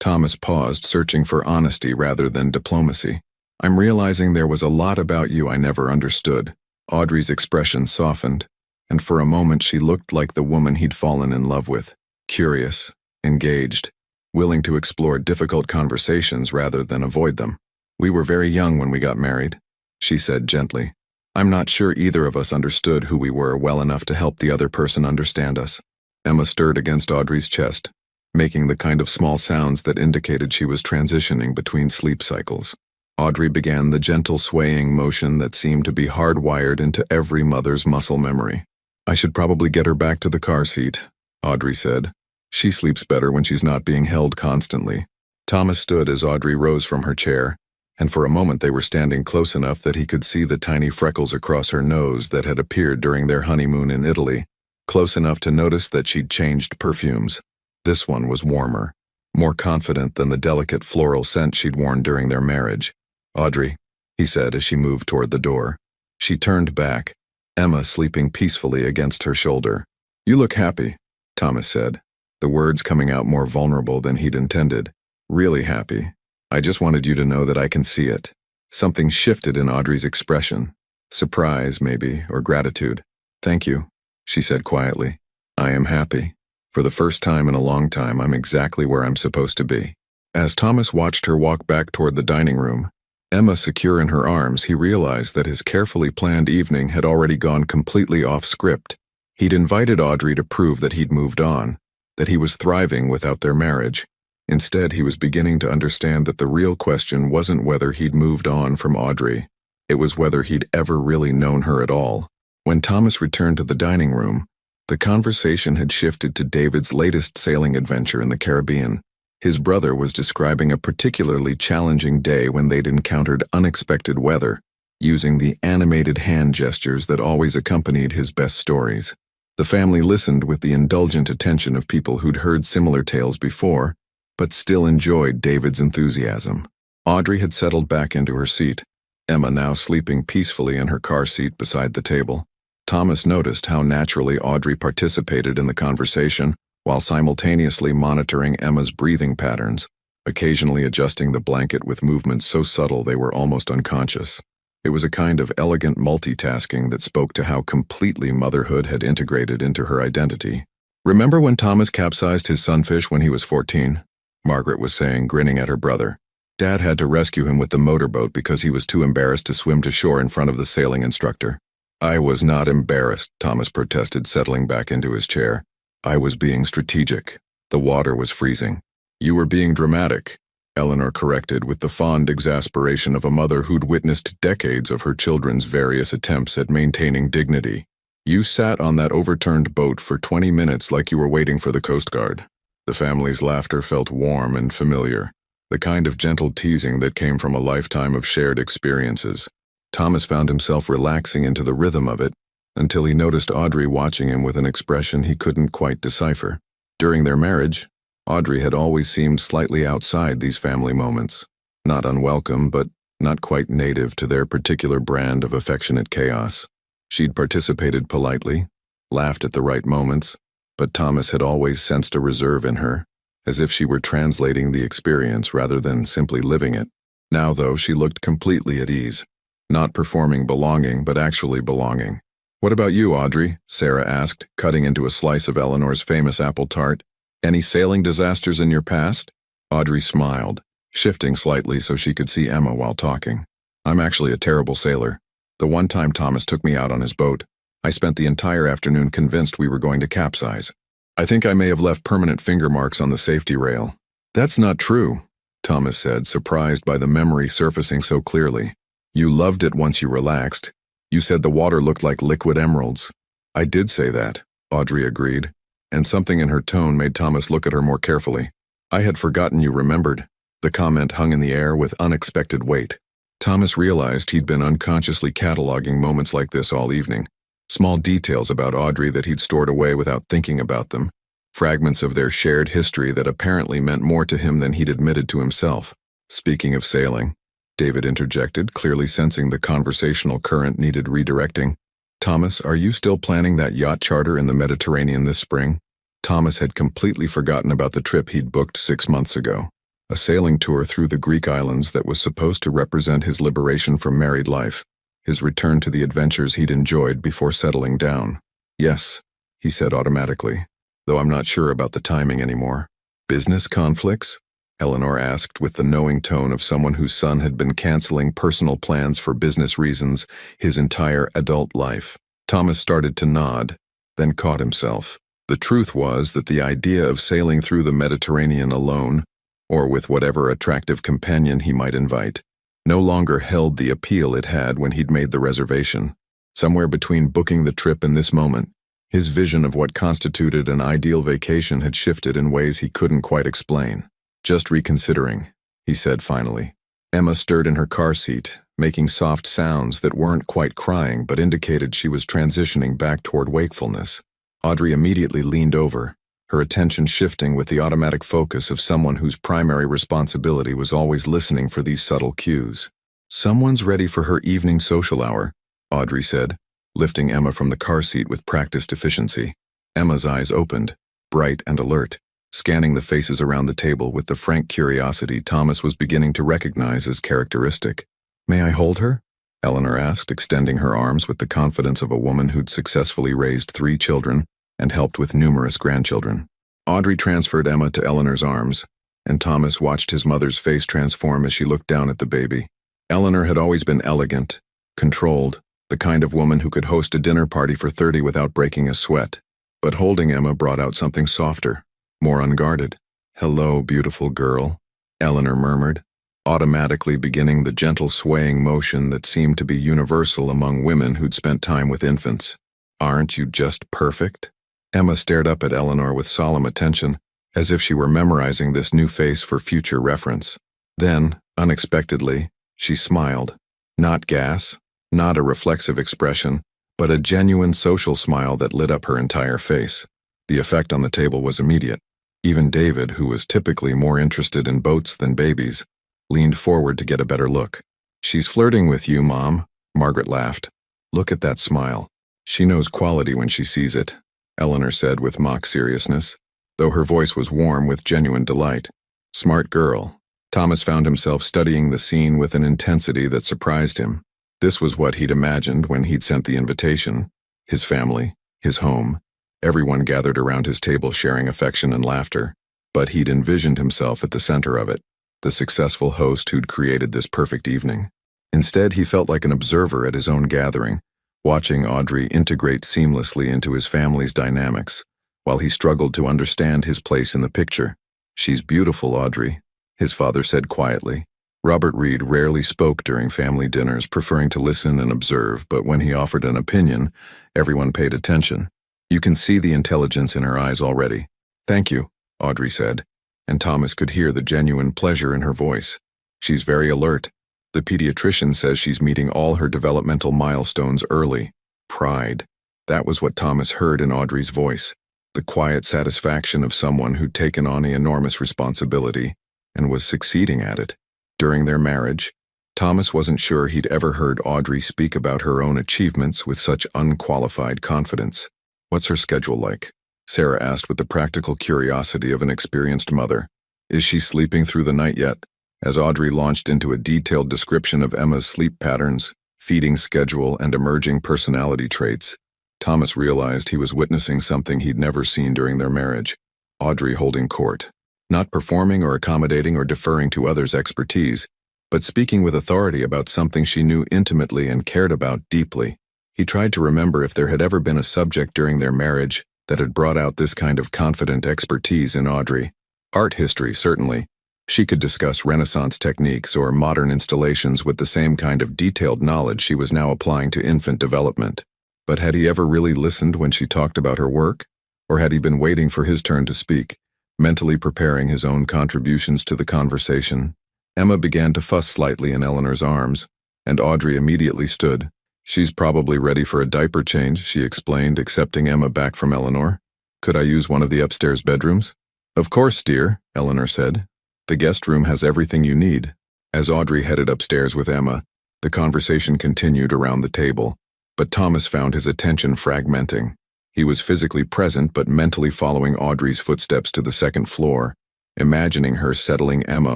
Thomas paused, searching for honesty rather than diplomacy. I'm realizing there was a lot about you I never understood. Audrey's expression softened, and for a moment she looked like the woman he'd fallen in love with, curious, engaged, willing to explore difficult conversations rather than avoid them. We were very young when we got married, she said gently. I'm not sure either of us understood who we were well enough to help the other person understand us. Emma stirred against Audrey's chest, making the kind of small sounds that indicated she was transitioning between sleep cycles. Audrey began the gentle swaying motion that seemed to be hardwired into every mother's muscle memory. I should probably get her back to the car seat, Audrey said. She sleeps better when she's not being held constantly. Thomas stood as Audrey rose from her chair, and for a moment they were standing close enough that he could see the tiny freckles across her nose that had appeared during their honeymoon in Italy, close enough to notice that she'd changed perfumes. This one was warmer, more confident than the delicate floral scent she'd worn during their marriage. Audrey, he said as she moved toward the door. She turned back, Emma sleeping peacefully against her shoulder. You look happy, Thomas said. the words coming out more vulnerable than he'd intended. Really happy. I just wanted you to know that I can see it. Something shifted in Audrey's expression. Surprise, maybe, or gratitude. Thank you, she said quietly. I am happy. For the first time in a long time, I'm exactly where I'm supposed to be. As Thomas watched her walk back toward the dining room, Emma secure in her arms, he realized that his carefully planned evening had already gone completely off script. He'd invited Audrey to prove that he'd moved on, that he was thriving without their marriage. Instead, he was beginning to understand that the real question wasn't whether he'd moved on from Audrey. It was whether he'd ever really known her at all. When Thomas returned to the dining room, the conversation had shifted to David's latest sailing adventure in the Caribbean. His brother was describing a particularly challenging day when they'd encountered unexpected weather, using the animated hand gestures that always accompanied his best stories. The family listened with the indulgent attention of people who'd heard similar tales before, but still enjoyed David's enthusiasm. Audrey had settled back into her seat, Emma now sleeping peacefully in her car seat beside the table. Thomas noticed how naturally Audrey participated in the conversation, while simultaneously monitoring Emma's breathing patterns, occasionally adjusting the blanket with movements so subtle they were almost unconscious. It was a kind of elegant multitasking that spoke to how completely motherhood had integrated into her identity. Remember when Thomas capsized his sunfish when he was 14? Margaret was saying, grinning at her brother. Dad had to rescue him with the motorboat because he was too embarrassed to swim to shore in front of the sailing instructor. I was not embarrassed, Thomas protested, settling back into his chair. I was being strategic. The water was freezing. You were being dramatic, Eleanor corrected with the fond exasperation of a mother who'd witnessed decades of her children's various attempts at maintaining dignity. You sat on that overturned boat for 20 minutes like you were waiting for the Coast Guard. The family's laughter felt warm and familiar, the kind of gentle teasing that came from a lifetime of shared experiences. Thomas found himself relaxing into the rhythm of it until he noticed Audrey watching him with an expression he couldn't quite decipher. During their marriage, Audrey had always seemed slightly outside these family moments, not unwelcome but not quite native to their particular brand of affectionate chaos. She'd participated politely, laughed at the right moments, but Thomas had always sensed a reserve in her, as if she were translating the experience rather than simply living it. Now, though, she looked completely at ease, not performing belonging but actually belonging. What about you, Audrey? Sarah asked, cutting into a slice of Eleanor's famous apple tart. Any sailing disasters in your past? Audrey smiled, shifting slightly so she could see Emma while talking. I'm actually a terrible sailor. The one time Thomas took me out on his boat, I spent the entire afternoon convinced we were going to capsize. I think I may have left permanent finger marks on the safety rail. That's not true, Thomas said, surprised by the memory surfacing so clearly. You loved it once you relaxed. You said the water looked like liquid emeralds. I did say that, Audrey agreed, and something in her tone made Thomas look at her more carefully. I had forgotten you remembered. The comment hung in the air with unexpected weight. Thomas realized he'd been unconsciously cataloging moments like this all evening. Small details about Audrey that he'd stored away without thinking about them. Fragments of their shared history that apparently meant more to him than he'd admitted to himself. Speaking of sailing, David interjected, clearly sensing the conversational current needed redirecting. Thomas, are you still planning that yacht charter in the Mediterranean this spring? Thomas had completely forgotten about the trip he'd booked 6 months ago. A sailing tour through the Greek islands that was supposed to represent his liberation from married life, his return to the adventures he'd enjoyed before settling down. Yes, he said automatically, though I'm not sure about the timing anymore. Business conflicts? Eleanor asked with the knowing tone of someone whose son had been canceling personal plans for business reasons his entire adult life. Thomas started to nod, then caught himself. The truth was that the idea of sailing through the Mediterranean alone, or with whatever attractive companion he might invite, no longer held the appeal it had when he'd made the reservation. Somewhere between booking the trip and this moment, his vision of what constituted an ideal vacation had shifted in ways he couldn't quite explain. Just reconsidering, he said finally. Emma stirred in her car seat, making soft sounds that weren't quite crying but indicated she was transitioning back toward wakefulness. Audrey immediately leaned over, her attention shifting with the automatic focus of someone whose primary responsibility was always listening for these subtle cues. Someone's ready for her evening social hour, Audrey said, lifting Emma from the car seat with practiced efficiency. Emma's eyes opened, bright and alert. scanning the faces around the table with the frank curiosity Thomas was beginning to recognize as characteristic. "May I hold her?" Eleanor asked, extending her arms with the confidence of a woman who'd successfully raised 3 children and helped with numerous grandchildren. Audrey transferred Emma to Eleanor's arms, and Thomas watched his mother's face transform as she looked down at the baby. Eleanor had always been elegant, controlled, the kind of woman who could host a dinner party for 30 without breaking a sweat. But holding Emma brought out something softer, more unguarded. "Hello, beautiful girl," Eleanor murmured, automatically beginning the gentle swaying motion that seemed to be universal among women who'd spent time with infants. "Aren't you just perfect?" Emma stared up at Eleanor with solemn attention, as if she were memorizing this new face for future reference. Then, unexpectedly, she smiled. Not gas, not a reflexive expression, but a genuine social smile that lit up her entire face. The effect on the table was immediate. Even David, who was typically more interested in boats than babies, leaned forward to get a better look. "She's flirting with you, Mom," Margaret laughed. "Look at that smile. She knows quality when she sees it," Eleanor said with mock seriousness, though her voice was warm with genuine delight. "Smart girl." Thomas found himself studying the scene with an intensity that surprised him. This was what he'd imagined when he'd sent the invitation. His family, his home, everyone gathered around his table sharing affection and laughter. But he'd envisioned himself at the center of it, the successful host who'd created this perfect evening. Instead, he felt like an observer at his own gathering, watching Audrey integrate seamlessly into his family's dynamics, while he struggled to understand his place in the picture. "She's beautiful, Audrey," his father said quietly. Robert Reed rarely spoke during family dinners, preferring to listen and observe, but when he offered an opinion, everyone paid attention. "You can see the intelligence in her eyes already." "Thank you," Audrey said, and Thomas could hear the genuine pleasure in her voice. "She's very alert. The pediatrician says she's meeting all her developmental milestones early." Pride. That was what Thomas heard in Audrey's voice, the quiet satisfaction of someone who'd taken on the enormous responsibility and was succeeding at it. During their marriage, Thomas wasn't sure he'd ever heard Audrey speak about her own achievements with such unqualified confidence. "What's her schedule like?" Sarah asked with the practical curiosity of an experienced mother. "Is she sleeping through the night yet?" As Audrey launched into a detailed description of Emma's sleep patterns, feeding schedule, and emerging personality traits, Thomas realized he was witnessing something he'd never seen during their marriage. Audrey holding court. Not performing or accommodating or deferring to others' expertise, but speaking with authority about something she knew intimately and cared about deeply. He tried to remember if there had ever been a subject during their marriage that had brought out this kind of confident expertise in Audrey. Art history, certainly. She could discuss Renaissance techniques or modern installations with the same kind of detailed knowledge she was now applying to infant development. But had he ever really listened when she talked about her work? Or had he been waiting for his turn to speak, mentally preparing his own contributions to the conversation? Emma began to fuss slightly in Eleanor's arms, and Audrey immediately stood. "She's probably ready for a diaper change," she explained, accepting Emma back from Eleanor. "Could I use one of the upstairs bedrooms?" "Of course, dear," Eleanor said. "The guest room has everything you need." As Audrey headed upstairs with Emma, the conversation continued around the table, but Thomas found his attention fragmenting. He was physically present but mentally following Audrey's footsteps to the second floor, imagining her settling Emma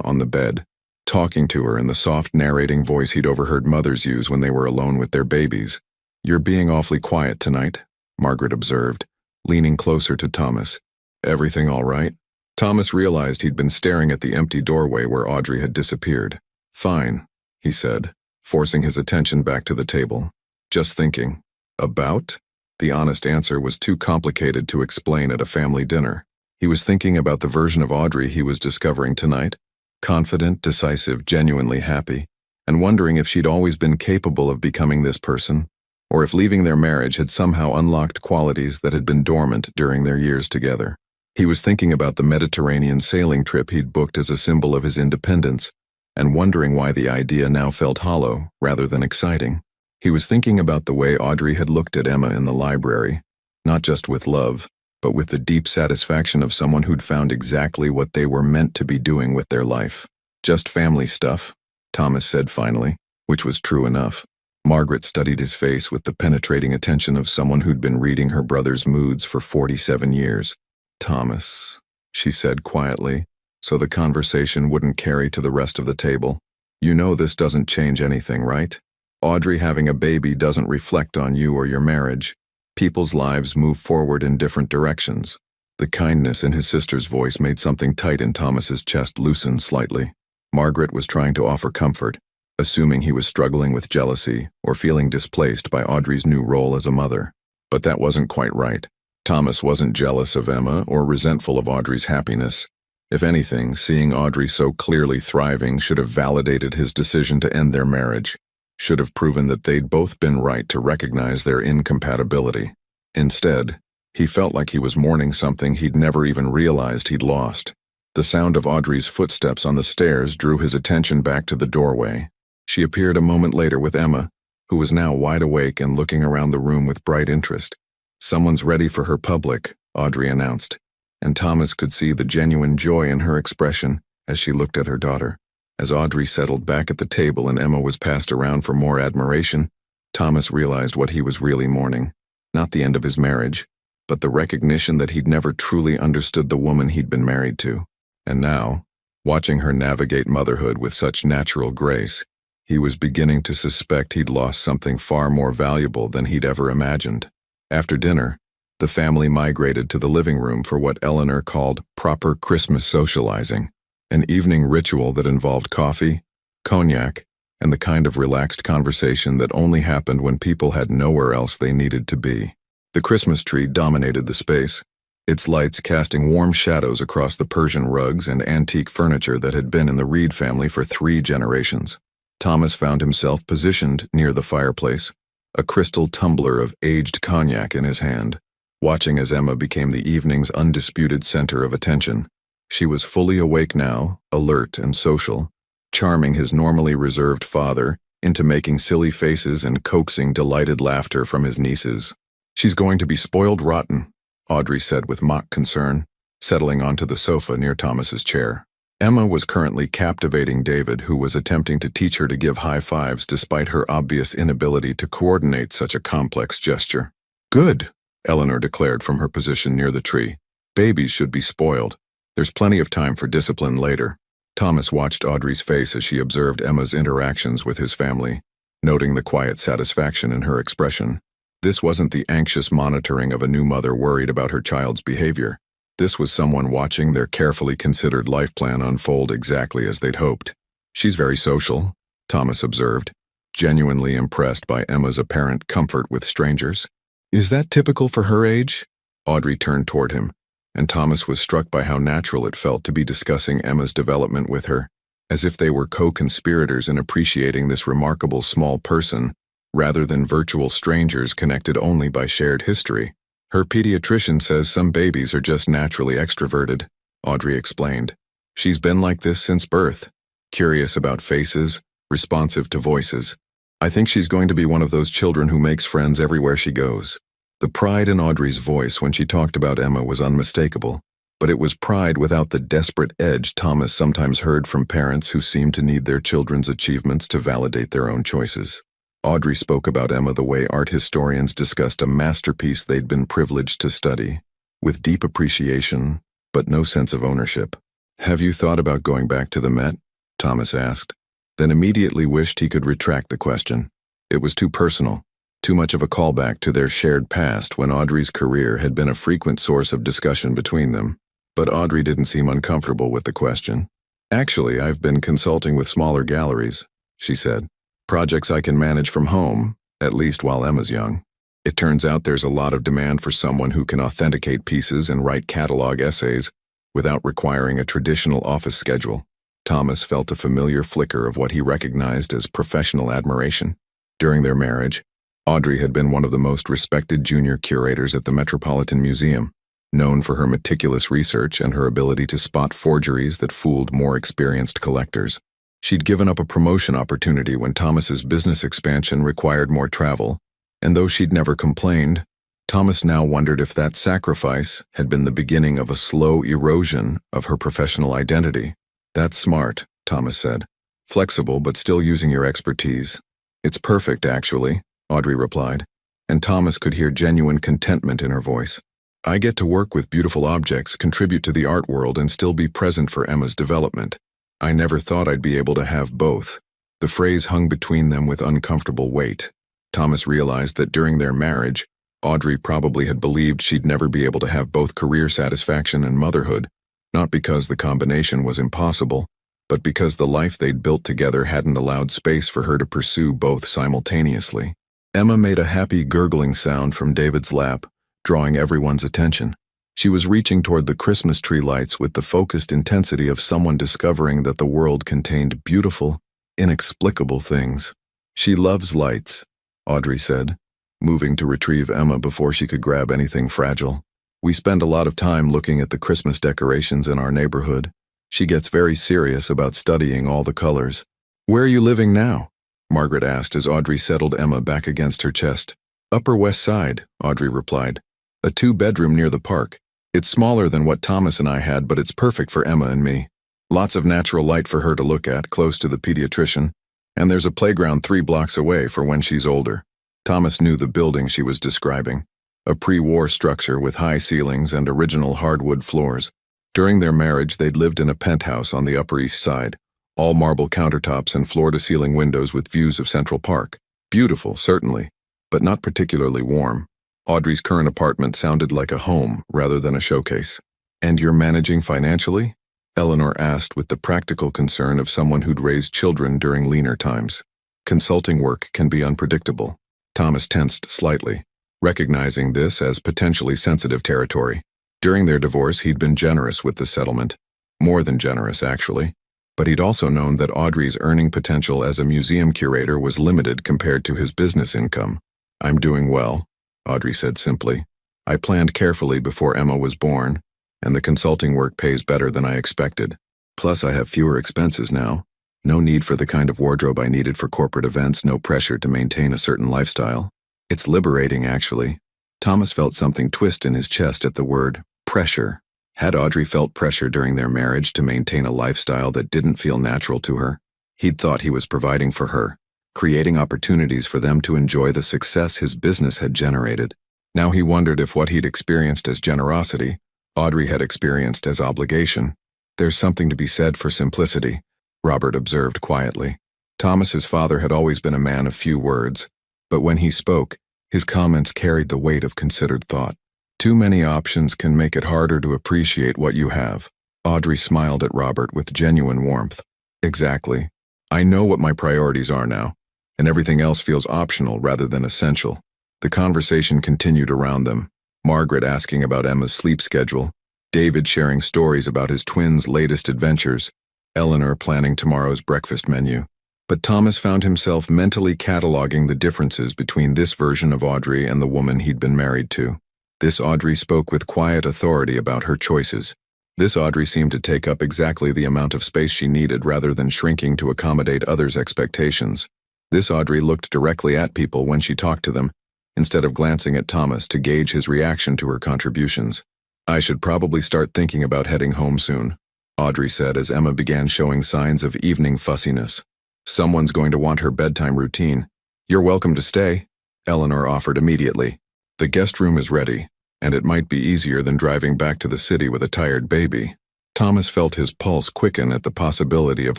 on the bed, talking to her in the soft narrating voice he'd overheard mothers use when they were alone with their babies. "You're being awfully quiet tonight," Margaret observed, leaning closer to Thomas. "Everything all right?" Thomas realized he'd been staring at the empty doorway where Audrey had disappeared. "Fine," he said, forcing his attention back to the table. "Just thinking." "About?" The honest answer was too complicated to explain at a family dinner. He was thinking about the version of Audrey he was discovering tonight, confident, decisive, genuinely happy, and wondering if she'd always been capable of becoming this person, or if leaving their marriage had somehow unlocked qualities that had been dormant during their years together. He was thinking about the Mediterranean sailing trip he'd booked as a symbol of his independence, and wondering why the idea now felt hollow rather than exciting. He was thinking about the way Audrey had looked at Emma in the library, not just with love, but with the deep satisfaction of someone who'd found exactly what they were meant to be doing with their life. "Just family stuff," Thomas said finally, which was true enough. Margaret studied his face with the penetrating attention of someone who'd been reading her brother's moods for 47 years. "Thomas," she said quietly, so the conversation wouldn't carry to the rest of the table. You know this doesn't change anything, right? Audrey having a baby doesn't reflect on you or your marriage. People's lives move forward in different directions. The kindness in his sister's voice made something tight in Thomas's chest loosen slightly. Margaret was trying to offer comfort, assuming he was struggling with jealousy or feeling displaced by Audrey's new role as a mother. But that wasn't quite right. Thomas wasn't jealous of Emma or resentful of Audrey's happiness. If anything, seeing Audrey so clearly thriving should have validated his decision to end their marriage, should have proven that they'd both been right to recognize their incompatibility. Instead, he felt like he was mourning something he'd never even realized he'd lost. The sound of Audrey's footsteps on the stairs drew his attention back to the doorway. She appeared a moment later with Emma, who was now wide awake and looking around the room with bright interest. "Someone's ready for her public," Audrey announced, and Thomas could see the genuine joy in her expression as she looked at her daughter. As Audrey settled back at the table and Emma was passed around for more admiration, Thomas realized what he was really mourning. Not the end of his marriage, but the recognition that he'd never truly understood the woman he'd been married to. And now, watching her navigate motherhood with such natural grace, he was beginning to suspect he'd lost something far more valuable than he'd ever imagined. After dinner, the family migrated to the living room for what Eleanor called proper Christmas socializing, an evening ritual that involved coffee, cognac, and the kind of relaxed conversation that only happened when people had nowhere else they needed to be. The Christmas tree dominated the space, its lights casting warm shadows across the Persian rugs and antique furniture that had been in the Reed family for 3 generations. Thomas found himself positioned near the fireplace, a crystal tumbler of aged cognac in his hand, watching as Emma became the evening's undisputed center of attention. She was fully awake now, alert and social, charming his normally reserved father into making silly faces and coaxing delighted laughter from his nieces. "She's going to be spoiled rotten," Audrey said with mock concern, settling onto the sofa near Thomas's chair. Emma was currently captivating David, who was attempting to teach her to give high fives despite her obvious inability to coordinate such a complex gesture. "Good," Eleanor declared from her position near the tree. "Babies should be spoiled. There's plenty of time for discipline later." Thomas watched Audrey's face as she observed Emma's interactions with his family, noting the quiet satisfaction in her expression. This wasn't the anxious monitoring of a new mother worried about her child's behavior. This was someone watching their carefully considered life plan unfold exactly as they'd hoped. "She's very social," Thomas observed, genuinely impressed by Emma's apparent comfort with strangers. "Is that typical for her age?" Audrey turned toward him, and Thomas was struck by how natural it felt to be discussing Emma's development with her, as if they were co-conspirators in appreciating this remarkable small person, rather than virtual strangers connected only by shared history. "Her pediatrician says some babies are just naturally extroverted," Audrey explained. "She's been like this since birth, curious about faces, responsive to voices. I think she's going to be one of those children who makes friends everywhere she goes." The pride in Audrey's voice when she talked about Emma was unmistakable, but it was pride without the desperate edge Thomas sometimes heard from parents who seemed to need their children's achievements to validate their own choices. Audrey spoke about Emma the way art historians discussed a masterpiece they'd been privileged to study, with deep appreciation, but no sense of ownership. "Have you thought about going back to the Met?" Thomas asked, then immediately wished he could retract the question. It was too personal, too much of a callback to their shared past when Audrey's career had been a frequent source of discussion between them. But Audrey didn't seem uncomfortable with the question. "Actually, I've been consulting with smaller galleries," she said. "Projects I can manage from home, at least while Emma's young. It turns out there's a lot of demand for someone who can authenticate pieces and write catalog essays without requiring a traditional office schedule." Thomas felt a familiar flicker of what he recognized as professional admiration. During their marriage, Audrey had been one of the most respected junior curators at the Metropolitan Museum, known for her meticulous research and her ability to spot forgeries that fooled more experienced collectors. She'd given up a promotion opportunity when Thomas's business expansion required more travel, and though she'd never complained, Thomas now wondered if that sacrifice had been the beginning of a slow erosion of her professional identity. "That's smart," Thomas said. "Flexible but still using your expertise." "It's perfect, actually," Audrey replied, and Thomas could hear genuine contentment in her voice. I get to work with beautiful objects, contribute to the art world, and still be present for Emma's development. I never thought I'd be able to have both. The phrase hung between them with uncomfortable weight. Thomas realized that during their marriage, Audrey probably had believed she'd never be able to have both career satisfaction and motherhood, not because the combination was impossible, but because the life they'd built together hadn't allowed space for her to pursue both simultaneously. Emma made a happy gurgling sound from David's lap, drawing everyone's attention. She was reaching toward the Christmas tree lights with the focused intensity of someone discovering that the world contained beautiful, inexplicable things. "She loves lights," Audrey said, moving to retrieve Emma before she could grab anything fragile. "We spend a lot of time looking at the Christmas decorations in our neighborhood. She gets very serious about studying all the colors." "Where are you living now?" Margaret asked as Audrey settled Emma back against her chest. "Upper West Side," Audrey replied. "A 2-bedroom near the park. It's smaller than what Thomas and I had, but it's perfect for Emma and me. Lots of natural light for her to look at, close to the pediatrician, and there's a playground 3 blocks away for when she's older." Thomas knew the building she was describing, a pre-war structure with high ceilings and original hardwood floors. During their marriage, they'd lived in a penthouse on the Upper East Side, all marble countertops and floor-to-ceiling windows with views of Central Park. Beautiful, certainly, but not particularly warm. Audrey's current apartment sounded like a home rather than a showcase. "And you're managing financially?" Eleanor asked with the practical concern of someone who'd raised children during leaner times. Consulting work can be unpredictable. Thomas tensed slightly, recognizing this as potentially sensitive territory. During their divorce, he'd been generous with the settlement. More than generous, actually. But he'd also known that Audrey's earning potential as a museum curator was limited compared to his business income. "I'm doing well," Audrey said simply. "I planned carefully before Emma was born, and the consulting work pays better than I expected. Plus, I have fewer expenses now. No need for the kind of wardrobe I needed for corporate events, no pressure to maintain a certain lifestyle. It's liberating, actually." Thomas felt something twist in his chest at the word pressure. Had Audrey felt pressure during their marriage to maintain a lifestyle that didn't feel natural to her? He'd thought he was providing for her, creating opportunities for them to enjoy the success his business had generated. Now he wondered if what he'd experienced as generosity, Audrey had experienced as obligation. "There's something to be said for simplicity," Robert observed quietly. Thomas's father had always been a man of few words, but when he spoke, his comments carried the weight of considered thought. "Too many options can make it harder to appreciate what you have." Audrey smiled at Robert with genuine warmth. "Exactly. I know what my priorities are now, and everything else feels optional rather than essential." The conversation continued around them, Margaret asking about Emma's sleep schedule, David sharing stories about his twins' latest adventures, Eleanor planning tomorrow's breakfast menu. But Thomas found himself mentally cataloging the differences between this version of Audrey and the woman he'd been married to. This Audrey spoke with quiet authority about her choices. This Audrey seemed to take up exactly the amount of space she needed rather than shrinking to accommodate others' expectations. This Audrey looked directly at people when she talked to them, instead of glancing at Thomas to gauge his reaction to her contributions. "I should probably start thinking about heading home soon," Audrey said as Emma began showing signs of evening fussiness. "Someone's going to want her bedtime routine." "You're welcome to stay," Eleanor offered immediately. "The guest room is ready, and it might be easier than driving back to the city with a tired baby." Thomas felt his pulse quicken at the possibility of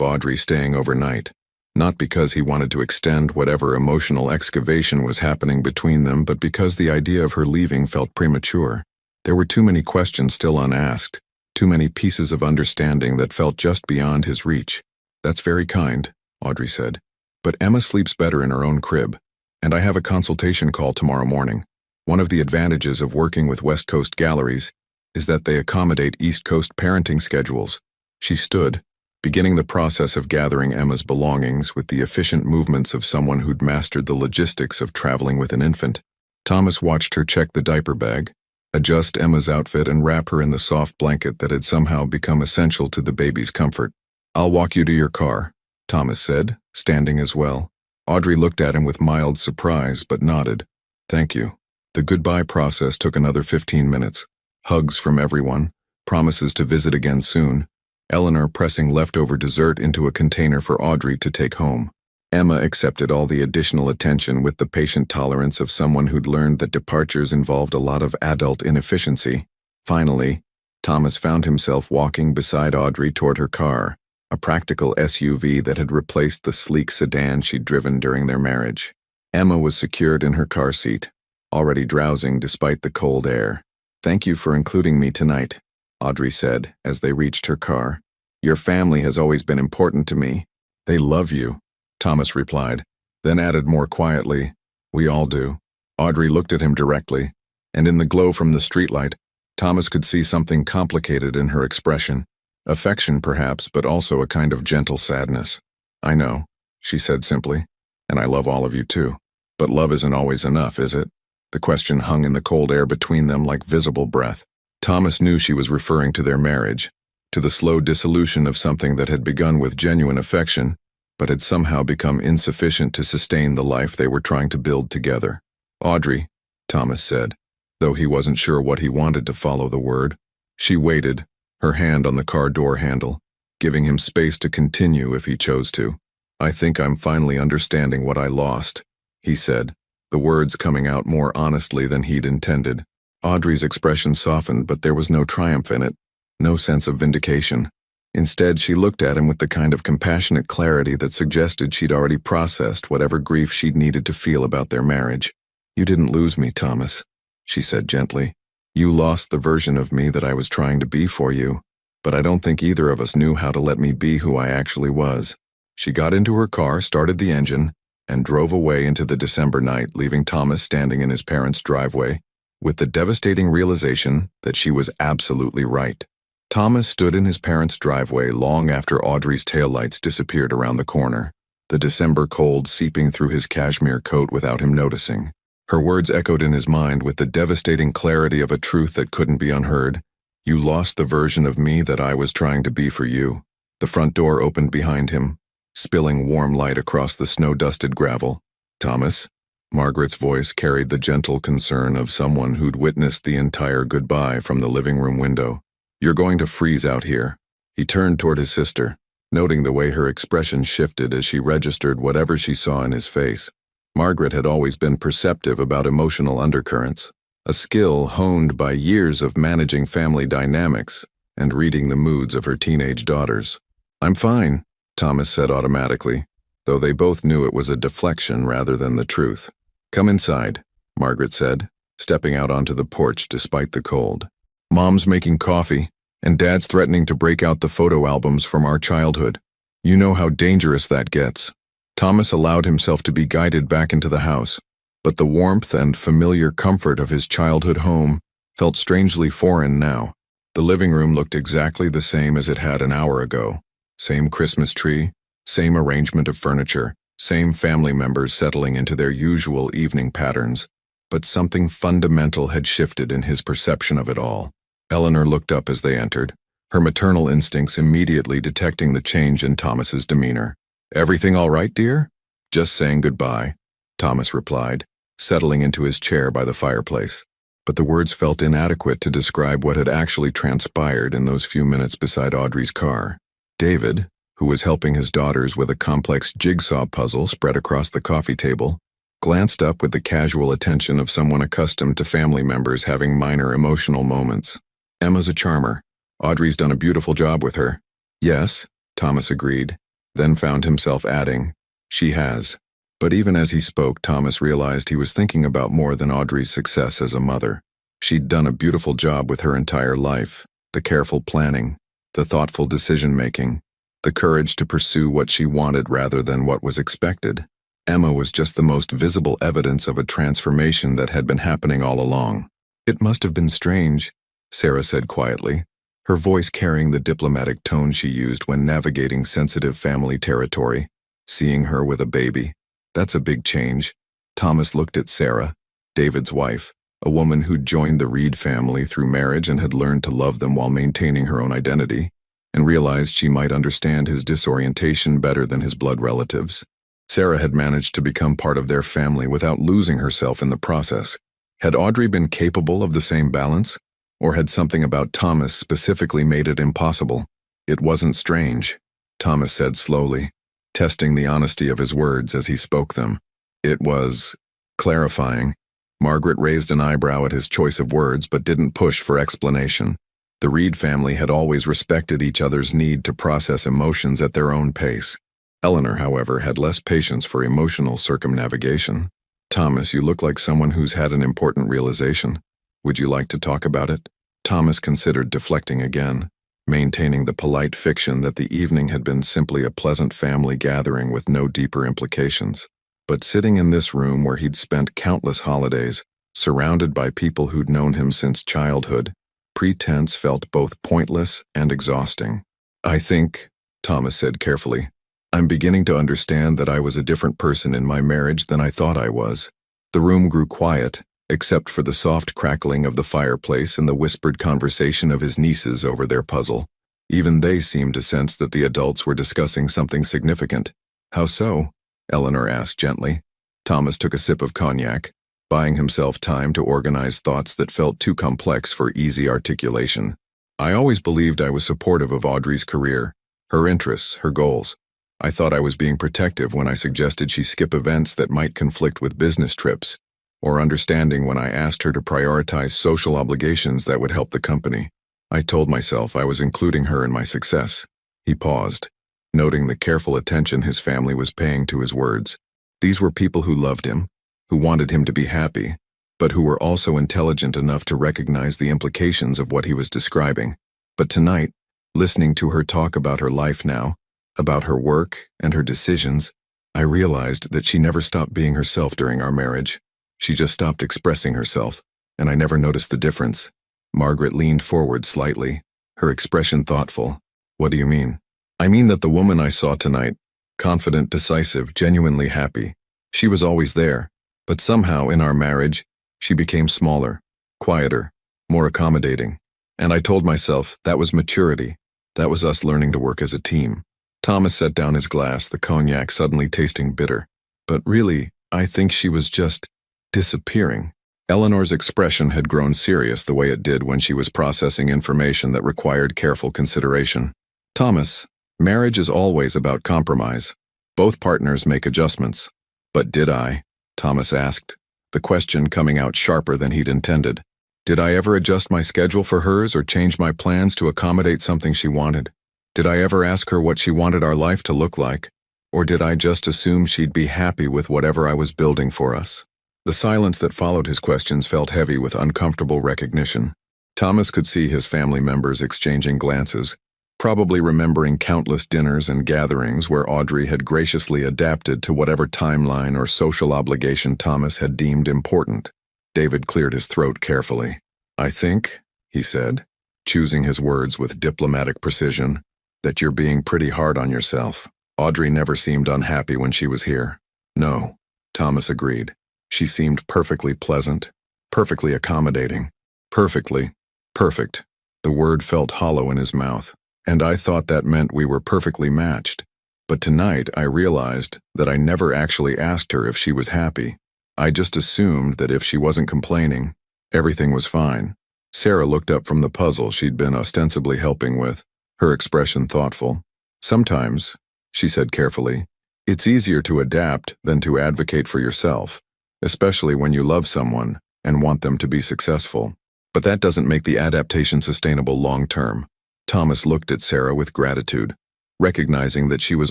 Audrey staying overnight. Not because he wanted to extend whatever emotional excavation was happening between them, but because the idea of her leaving felt premature. There were too many questions still unasked, too many pieces of understanding that felt just beyond his reach. "That's very kind," Audrey said. "But Emma sleeps better in her own crib, and I have a consultation call tomorrow morning. One of the advantages of working with West Coast galleries is that they accommodate East Coast parenting schedules." She stood, beginning the process of gathering Emma's belongings with the efficient movements of someone who'd mastered the logistics of traveling with an infant. Thomas watched her check the diaper bag, adjust Emma's outfit, and wrap her in the soft blanket that had somehow become essential to the baby's comfort. "I'll walk you to your car," Thomas said, standing as well. Audrey looked at him with mild surprise but nodded. "Thank you." The goodbye process took another 15 minutes. Hugs from everyone, promises to visit again soon, Eleanor pressing leftover dessert into a container for Audrey to take home. Emma accepted all the additional attention with the patient tolerance of someone who'd learned that departures involved a lot of adult inefficiency. Finally, Thomas found himself walking beside Audrey toward her car, a practical SUV that had replaced the sleek sedan she'd driven during their marriage. Emma was secured in her car seat, already drowsing despite the cold air. "Thank you for including me tonight," Audrey said as they reached her car. "Your family has always been important to me." "They love you," Thomas replied, then added more quietly, "We all do." Audrey looked at him directly, and in the glow from the streetlight, Thomas could see something complicated in her expression. Affection, perhaps, but also a kind of gentle sadness. "I know," she said simply, "and I love all of you too. But love isn't always enough, is it?" The question hung in the cold air between them like visible breath. Thomas knew she was referring to their marriage, to the slow dissolution of something that had begun with genuine affection, but had somehow become insufficient to sustain the life they were trying to build together. "Audrey," Thomas said, though he wasn't sure what he wanted to follow the word. She waited, her hand on the car door handle, giving him space to continue if he chose to. "I think I'm finally understanding what I lost," he said, the words coming out more honestly than he'd intended. Audrey's expression softened, but there was no triumph in it, no sense of vindication. Instead, she looked at him with the kind of compassionate clarity that suggested she'd already processed whatever grief she'd needed to feel about their marriage. "You didn't lose me, Thomas," she said gently. "You lost the version of me that I was trying to be for you, but I don't think either of us knew how to let me be who I actually was." She got into her car, started the engine, and drove away into the December night, leaving Thomas standing in his parents' driveway, with the devastating realization that she was absolutely right. Thomas stood in his parents' driveway long after Audrey's taillights disappeared around the corner, the December cold seeping through his cashmere coat without him noticing. Her words echoed in his mind with the devastating clarity of a truth that couldn't be unheard. "You lost the version of me that I was trying to be for you." The front door opened behind him, spilling warm light across the snow-dusted gravel. "Thomas?" Margaret's voice carried the gentle concern of someone who'd witnessed the entire goodbye from the living room window. "You're going to freeze out here." He turned toward his sister, noting the way her expression shifted as she registered whatever she saw in his face. Margaret had always been perceptive about emotional undercurrents, a skill honed by years of managing family dynamics and reading the moods of her teenage daughters. "I'm fine," Thomas said automatically, though they both knew it was a deflection rather than the truth. "Come inside," Margaret said, stepping out onto the porch despite the cold. "Mom's making coffee, and Dad's threatening to break out the photo albums from our childhood. You know how dangerous that gets." Thomas allowed himself to be guided back into the house, but the warmth and familiar comfort of his childhood home felt strangely foreign now. The living room looked exactly the same as it had an hour ago. Same Christmas tree, same arrangement of furniture, same family members settling into their usual evening patterns, but something fundamental had shifted in his perception of it all. Eleanor looked up as they entered, her maternal instincts immediately detecting the change in Thomas's demeanor. "Everything all right, dear?" "Just saying goodbye," Thomas replied, settling into his chair by the fireplace. But the words felt inadequate to describe what had actually transpired in those few minutes beside Audrey's car. David, who was helping his daughters with a complex jigsaw puzzle spread across the coffee table, glanced up with the casual attention of someone accustomed to family members having minor emotional moments. "Emma's a charmer. Audrey's done a beautiful job with her." "Yes," Thomas agreed, then found himself adding, "She has." But even as he spoke, Thomas realized he was thinking about more than Audrey's success as a mother. She'd done a beautiful job with her entire life, the careful planning, the thoughtful decision-making, the courage to pursue what she wanted rather than what was expected. Emma was just the most visible evidence of a transformation that had been happening all along. "It must have been strange," Sarah said quietly, her voice carrying the diplomatic tone she used when navigating sensitive family territory, "seeing her with a baby. That's a big change." Thomas looked at Sarah, David's wife, a woman who'd joined the Reed family through marriage and had learned to love them while maintaining her own identity, and realized she might understand his disorientation better than his blood relatives. Sarah had managed to become part of their family without losing herself in the process. Had Audrey been capable of the same balance? Or had something about Thomas specifically made it impossible? "It wasn't strange," Thomas said slowly. testing the honesty of his words as he spoke them. It was clarifying. Margaret raised an eyebrow at his choice of words but didn't push for explanation. The Reed family had always respected each other's need to process emotions at their own pace. Eleanor, however, had less patience for emotional circumnavigation. "Thomas, you look like someone who's had an important realization. Would you like to talk about it?" Thomas considered deflecting again, maintaining the polite fiction that the evening had been simply a pleasant family gathering with no deeper implications. But sitting in this room where he'd spent countless holidays, surrounded by people who'd known him since childhood, pretense felt both pointless and exhausting. "I think," Thomas said carefully, "I'm beginning to understand that I was a different person in my marriage than I thought I was." The room grew quiet, except for the soft crackling of the fireplace and the whispered conversation of his nieces over their puzzle. Even they seemed to sense that the adults were discussing something significant. "How so?" Eleanor asked gently. Thomas took a sip of cognac, buying himself time to organize thoughts that felt too complex for easy articulation. "I always believed I was supportive of Audrey's career, her interests, her goals. I thought I was being protective when I suggested she skip events that might conflict with business trips, or understanding when I asked her to prioritize social obligations that would help the company. I told myself I was including her in my success." He paused, noting the careful attention his family was paying to his words. These were people who loved him, who wanted him to be happy, but who were also intelligent enough to recognize the implications of what he was describing. But tonight, listening to her talk about her life now, about her work and her decisions, I realized that she never stopped being herself during our marriage. She just stopped expressing herself, and I never noticed the difference. Margaret leaned forward slightly, her expression thoughtful. "What do you mean?" "I mean that the woman I saw tonight, confident, decisive, genuinely happy, she was always there, but somehow in our marriage, she became smaller, quieter, more accommodating. And I told myself that was maturity, that was us learning to work as a team." Thomas set down his glass, the cognac suddenly tasting bitter. "But really, I think she was just disappearing." Eleanor's expression had grown serious the way it did when she was processing information that required careful consideration. "Thomas, marriage is always about compromise. Both partners make adjustments." "But did I?" Thomas asked, the question coming out sharper than he'd intended. "Did I ever adjust my schedule for hers or change my plans to accommodate something she wanted? Did I ever ask her what she wanted our life to look like? Or did I just assume she'd be happy with whatever I was building for us?" The silence that followed his questions felt heavy with uncomfortable recognition. Thomas could see his family members exchanging glances, probably remembering countless dinners and gatherings where Audrey had graciously adapted to whatever timeline or social obligation Thomas had deemed important. David cleared his throat carefully. "I think," he said, choosing his words with diplomatic precision, "that you're being pretty hard on yourself. Audrey never seemed unhappy when she was here." "No," Thomas agreed. "She seemed perfectly pleasant, perfectly accommodating. Perfect." The word felt hollow in his mouth, and I thought that meant we were perfectly matched. But tonight I realized that I never actually asked her if she was happy. I just assumed that if she wasn't complaining, everything was fine." Sarah looked up from the puzzle she'd been ostensibly helping with, her expression thoughtful. "Sometimes," she said carefully, "it's easier to adapt than to advocate for yourself, especially when you love someone and want them to be successful. But that doesn't make the adaptation sustainable long-term." Thomas looked at Sarah with gratitude, recognizing that she was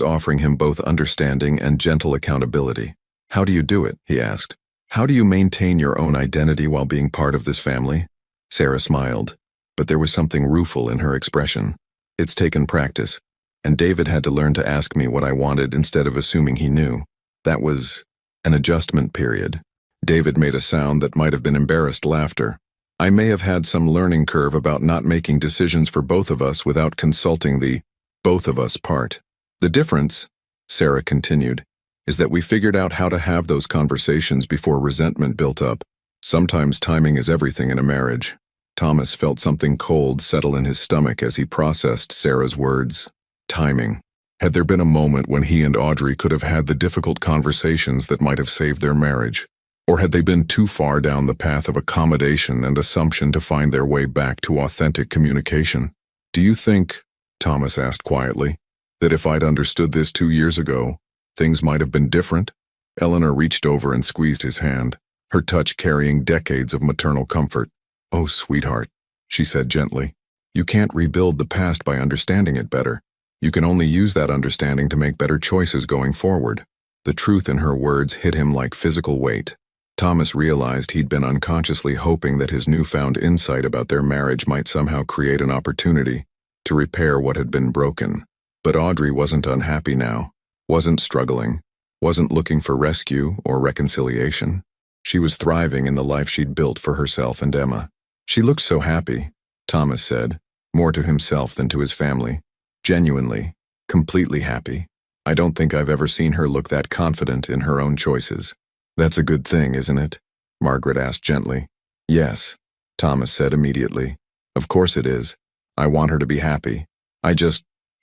offering him both understanding and gentle accountability. "How do you do it?" he asked. "How do you maintain your own identity while being part of this family?" Sarah smiled, but there was something rueful in her expression. "It's taken practice, and David had to learn to ask me what I wanted instead of assuming he knew. That was an adjustment period." David made a sound that might have been embarrassed laughter. "I may have had some learning curve about not making decisions for both of us without consulting the both of us part. The difference," Sarah continued, "is that we figured out how to have those conversations before resentment built up. Sometimes timing is everything in a marriage." Thomas felt something cold settle in his stomach as he processed Sarah's words. Timing. Had there been a moment when he and Audrey could have had the difficult conversations that might have saved their marriage? Or had they been too far down the path of accommodation and assumption to find their way back to authentic communication? "Do you think," Thomas asked quietly, That if I'd understood this 2 years ago, things might have been different? Eleanor reached over and squeezed his hand, her touch carrying decades of maternal comfort. "Oh, sweetheart," she said gently. "You can't rebuild the past by understanding it better. You can only use that understanding to make better choices going forward." The truth in her words hit him like physical weight. Thomas realized he'd been unconsciously hoping that his newfound insight about their marriage might somehow create an opportunity to repair what had been broken. But Audrey wasn't unhappy now, wasn't struggling, wasn't looking for rescue or reconciliation. She was thriving in the life she'd built for herself and Emma. "She looks so happy," Thomas said, more to himself than to his family. "Genuinely, completely happy. I don't think I've ever seen her look that confident in her own choices." "That's a good thing, isn't it?" Margaret asked gently. "Yes," Thomas said immediately. "Of course it is. I want her to be happy.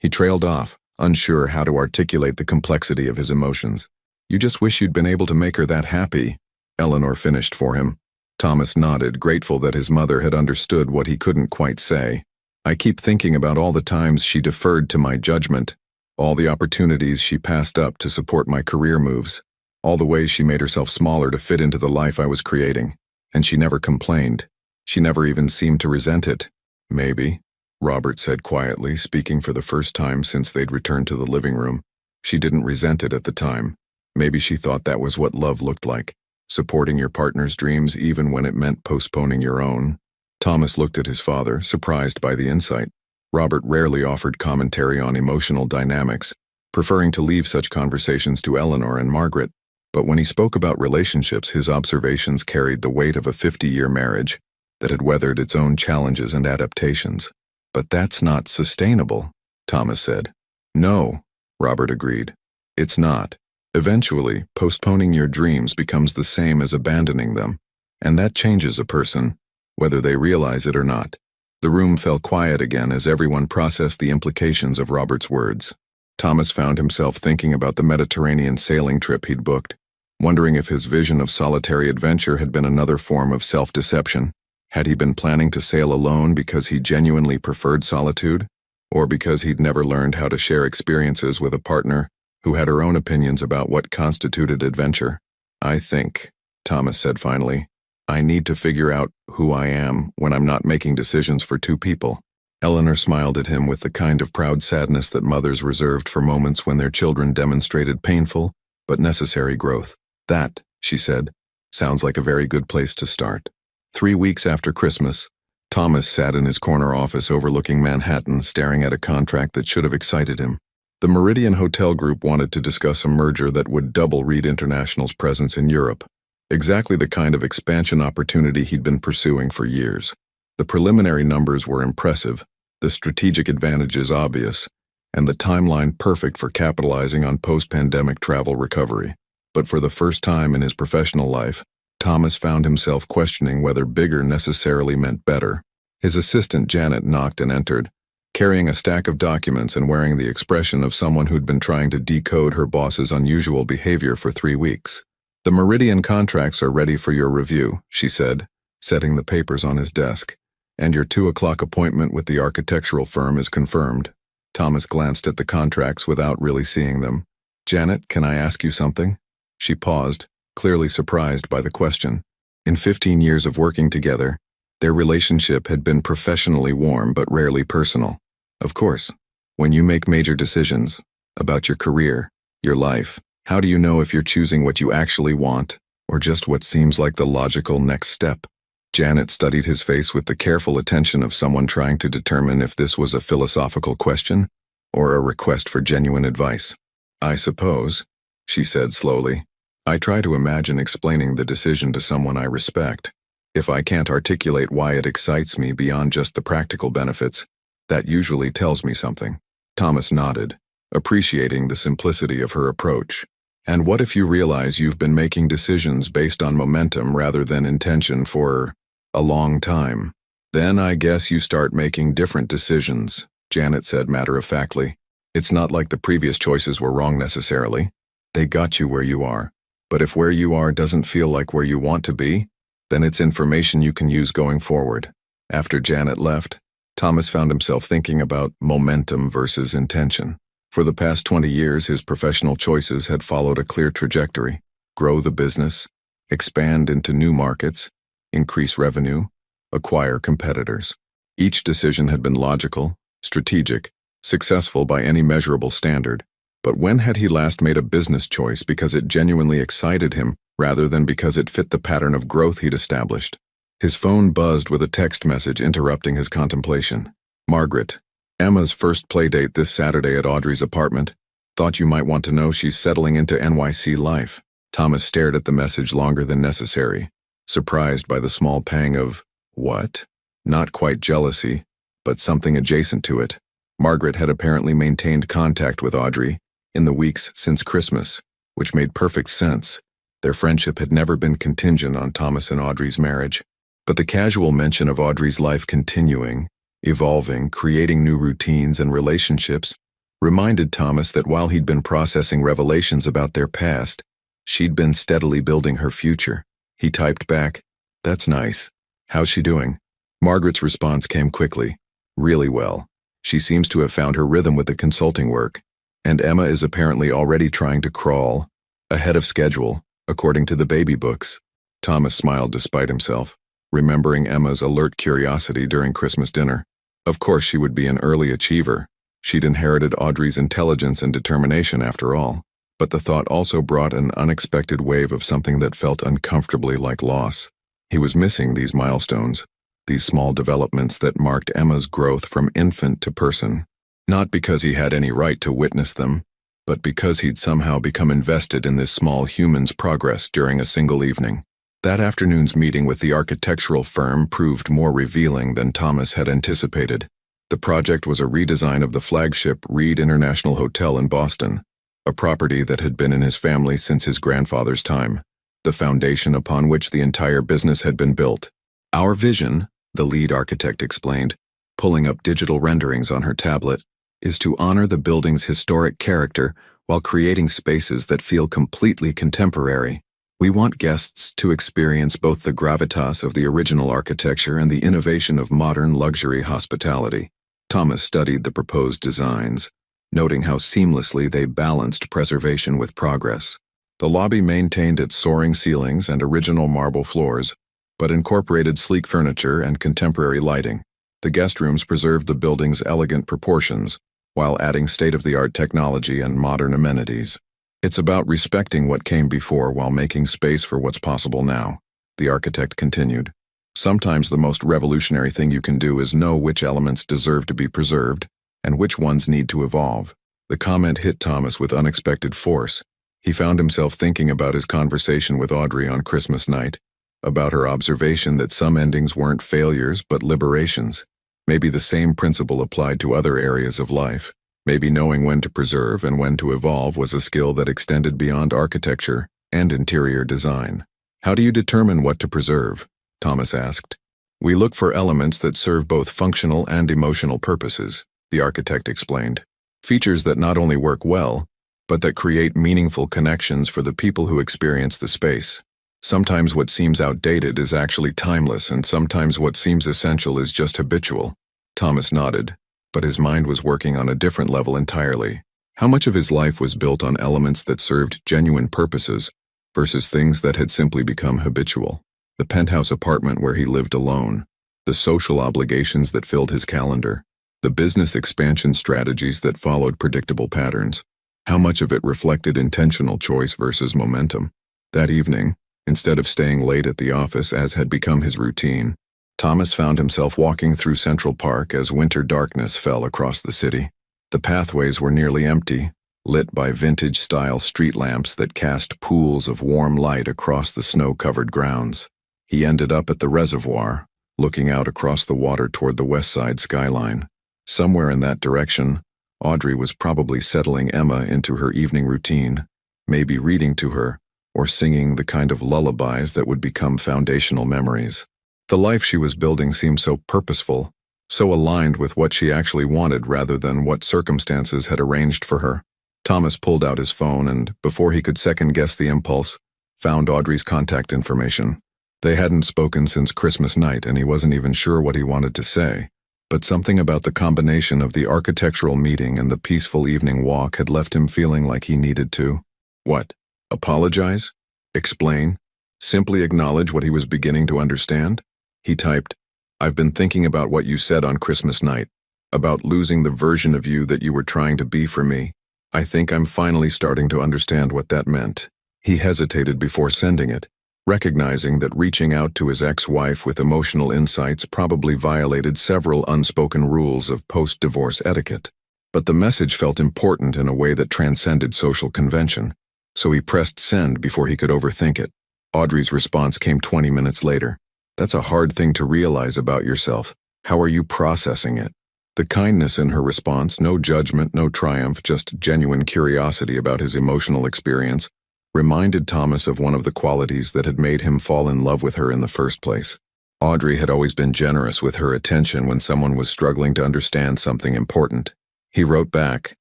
He trailed off, unsure how to articulate the complexity of his emotions. "You just wish you'd been able to make her that happy," Eleanor finished for him. Thomas nodded, grateful that his mother had understood what he couldn't quite say. "I keep thinking about all the times she deferred to my judgment, all the opportunities she passed up to support my career moves, all the ways she made herself smaller to fit into the life I was creating. And she never complained. She never even seemed to resent it." "Maybe," Robert said quietly, speaking for the first time since they'd returned to the living room. "She didn't resent it at the time. Maybe she thought that was what love looked like, supporting your partner's dreams even when it meant postponing your own." Thomas looked at his father, surprised by the insight. Robert rarely offered commentary on emotional dynamics, preferring to leave such conversations to Eleanor and Margaret. But when he spoke about relationships, his observations carried the weight of a 50-year marriage that had weathered its own challenges and adaptations. "But that's not sustainable," Thomas said. "No," Robert agreed. "It's not. Eventually, postponing your dreams becomes the same as abandoning them, and that changes a person, whether they realize it or not." The room fell quiet again as everyone processed the implications of Robert's words. Thomas found himself thinking about the Mediterranean sailing trip he'd booked, wondering if his vision of solitary adventure had been another form of self-deception. Had he been planning to sail alone because he genuinely preferred solitude, or because he'd never learned how to share experiences with a partner who had her own opinions about what constituted adventure? "I think," Thomas said finally, "I need to figure out who I am when I'm not making decisions for two people." Eleanor smiled at him with the kind of proud sadness that mothers reserved for moments when their children demonstrated painful but necessary growth. "That," she said, "sounds like a very good place to start." 3 weeks after Christmas, Thomas sat in his corner office overlooking Manhattan, staring at a contract that should have excited him. The Meridian Hotel Group wanted to discuss a merger that would double Reed International's presence in Europe, exactly the kind of expansion opportunity he'd been pursuing for years. The preliminary numbers were impressive, the strategic advantages obvious, and the timeline perfect for capitalizing on post-pandemic travel recovery. But for the first time in his professional life, Thomas found himself questioning whether bigger necessarily meant better. His assistant Janet knocked and entered, carrying a stack of documents and wearing the expression of someone who'd been trying to decode her boss's unusual behavior for 3 weeks. "The Meridian contracts are ready for your review," she said, setting the papers on his desk. "And your 2 o'clock appointment with the architectural firm is confirmed." Thomas glanced at the contracts without really seeing them. "Janet, can I ask you something?" She paused, clearly surprised by the question. In 15 years of working together, their relationship had been professionally warm but rarely personal. "Of course. When you make major decisions about your career, your life, how do you know if you're choosing what you actually want or just what seems like the logical next step?" Janet studied his face with the careful attention of someone trying to determine if this was a philosophical question or a request for genuine advice. "I suppose," she said slowly, "I try to imagine explaining the decision to someone I respect. If I can't articulate why it excites me beyond just the practical benefits, that usually tells me something." Thomas nodded, appreciating the simplicity of her approach. "And what if you realize you've been making decisions based on momentum rather than intention for a long time? Then I guess you start making different decisions," Janet said matter-of-factly. "It's not like the previous choices were wrong necessarily. They got you where you are. But if where you are doesn't feel like where you want to be, then it's information you can use going forward." After Janet left, Thomas found himself thinking about momentum versus intention. For the past 20 years, his professional choices had followed a clear trajectory: grow the business, expand into new markets, increase revenue, acquire competitors. Each decision had been logical, strategic, successful by any measurable standard. But when had he last made a business choice because it genuinely excited him rather than because it fit the pattern of growth he'd established? His phone buzzed with a text message interrupting his contemplation. Margaret, Emma's first playdate this Saturday at Audrey's apartment. Thought you might want to know she's settling into NYC life. Thomas stared at the message longer than necessary, surprised by the small pang of, what? Not quite jealousy, but something adjacent to it. Margaret had apparently maintained contact with Audrey in the weeks since Christmas, which made perfect sense. Their friendship had never been contingent on Thomas and Audrey's marriage. But the casual mention of Audrey's life continuing, evolving, creating new routines and relationships reminded Thomas that while he'd been processing revelations about their past, she'd been steadily building her future. He typed back, "That's nice. How's she doing?" Margaret's response came quickly. "Really well. She seems to have found her rhythm with the consulting work, and Emma is apparently already trying to crawl ahead of schedule, according to the baby books." Thomas smiled despite himself, remembering Emma's alert curiosity during Christmas dinner. Of course she would be an early achiever. She'd inherited Audrey's intelligence and determination after all. But the thought also brought an unexpected wave of something that felt uncomfortably like loss. He was missing these milestones, these small developments that marked Emma's growth from infant to person. Not because he had any right to witness them, but because he'd somehow become invested in this small human's progress during a single evening. That afternoon's meeting with the architectural firm proved more revealing than Thomas had anticipated. The project was a redesign of the flagship Reed International Hotel in Boston, a property that had been in his family since his grandfather's time, the foundation upon which the entire business had been built. "Our vision," the lead architect explained, pulling up digital renderings on her tablet, "is to honor the building's historic character while creating spaces that feel completely contemporary. We want guests to experience both the gravitas of the original architecture and the innovation of modern luxury hospitality." Thomas studied the proposed designs, noting how seamlessly they balanced preservation with progress. The lobby maintained its soaring ceilings and original marble floors, but incorporated sleek furniture and contemporary lighting. The guest rooms preserved the building's elegant proportions, while adding state-of-the-art technology and modern amenities. "It's about respecting what came before while making space for what's possible now," the architect continued. "Sometimes the most revolutionary thing you can do is know which elements deserve to be preserved and which ones need to evolve." The comment hit Thomas with unexpected force. He found himself thinking about his conversation with Audrey on Christmas night, about her observation that some endings weren't failures but liberations. Maybe the same principle applied to other areas of life. Maybe knowing when to preserve and when to evolve was a skill that extended beyond architecture and interior design. "How do you determine what to preserve?" Thomas asked. "We look for elements that serve both functional and emotional purposes," the architect explained. "Features that not only work well, but that create meaningful connections for the people who experience the space. Sometimes what seems outdated is actually timeless, and sometimes what seems essential is just habitual." Thomas nodded, but his mind was working on a different level entirely. How much of his life was built on elements that served genuine purposes versus things that had simply become habitual? The penthouse apartment where he lived alone, the social obligations that filled his calendar, the business expansion strategies that followed predictable patterns. How much of it reflected intentional choice versus momentum? That evening, instead of staying late at the office as had become his routine, Thomas found himself walking through Central Park as winter darkness fell across the city. The pathways were nearly empty, lit by vintage-style street lamps that cast pools of warm light across the snow-covered grounds. He ended up at the reservoir, looking out across the water toward the west side skyline. Somewhere in that direction, Audrey was probably settling Emma into her evening routine, maybe reading to her, or singing the kind of lullabies that would become foundational memories. The life she was building seemed so purposeful, so aligned with what she actually wanted rather than what circumstances had arranged for her. Thomas pulled out his phone and, before he could second-guess the impulse, found Audrey's contact information. They hadn't spoken since Christmas night, and he wasn't even sure what he wanted to say. But something about the combination of the architectural meeting and the peaceful evening walk had left him feeling like he needed to. What? Apologize? Explain? Simply acknowledge what he was beginning to understand? He typed, "I've been thinking about what you said on Christmas night, about losing the version of you that you were trying to be for me. I think I'm finally starting to understand what that meant." He hesitated before sending it, recognizing that reaching out to his ex-wife with emotional insights probably violated several unspoken rules of post-divorce etiquette. But the message felt important in a way that transcended social convention, so he pressed send before he could overthink it. Audrey's response came 20 minutes later. "That's a hard thing to realize about yourself. How are you processing it?" The kindness in her response, no judgment, no triumph, just genuine curiosity about his emotional experience, reminded Thomas of one of the qualities that had made him fall in love with her in the first place. Audrey had always been generous with her attention when someone was struggling to understand something important. He wrote back,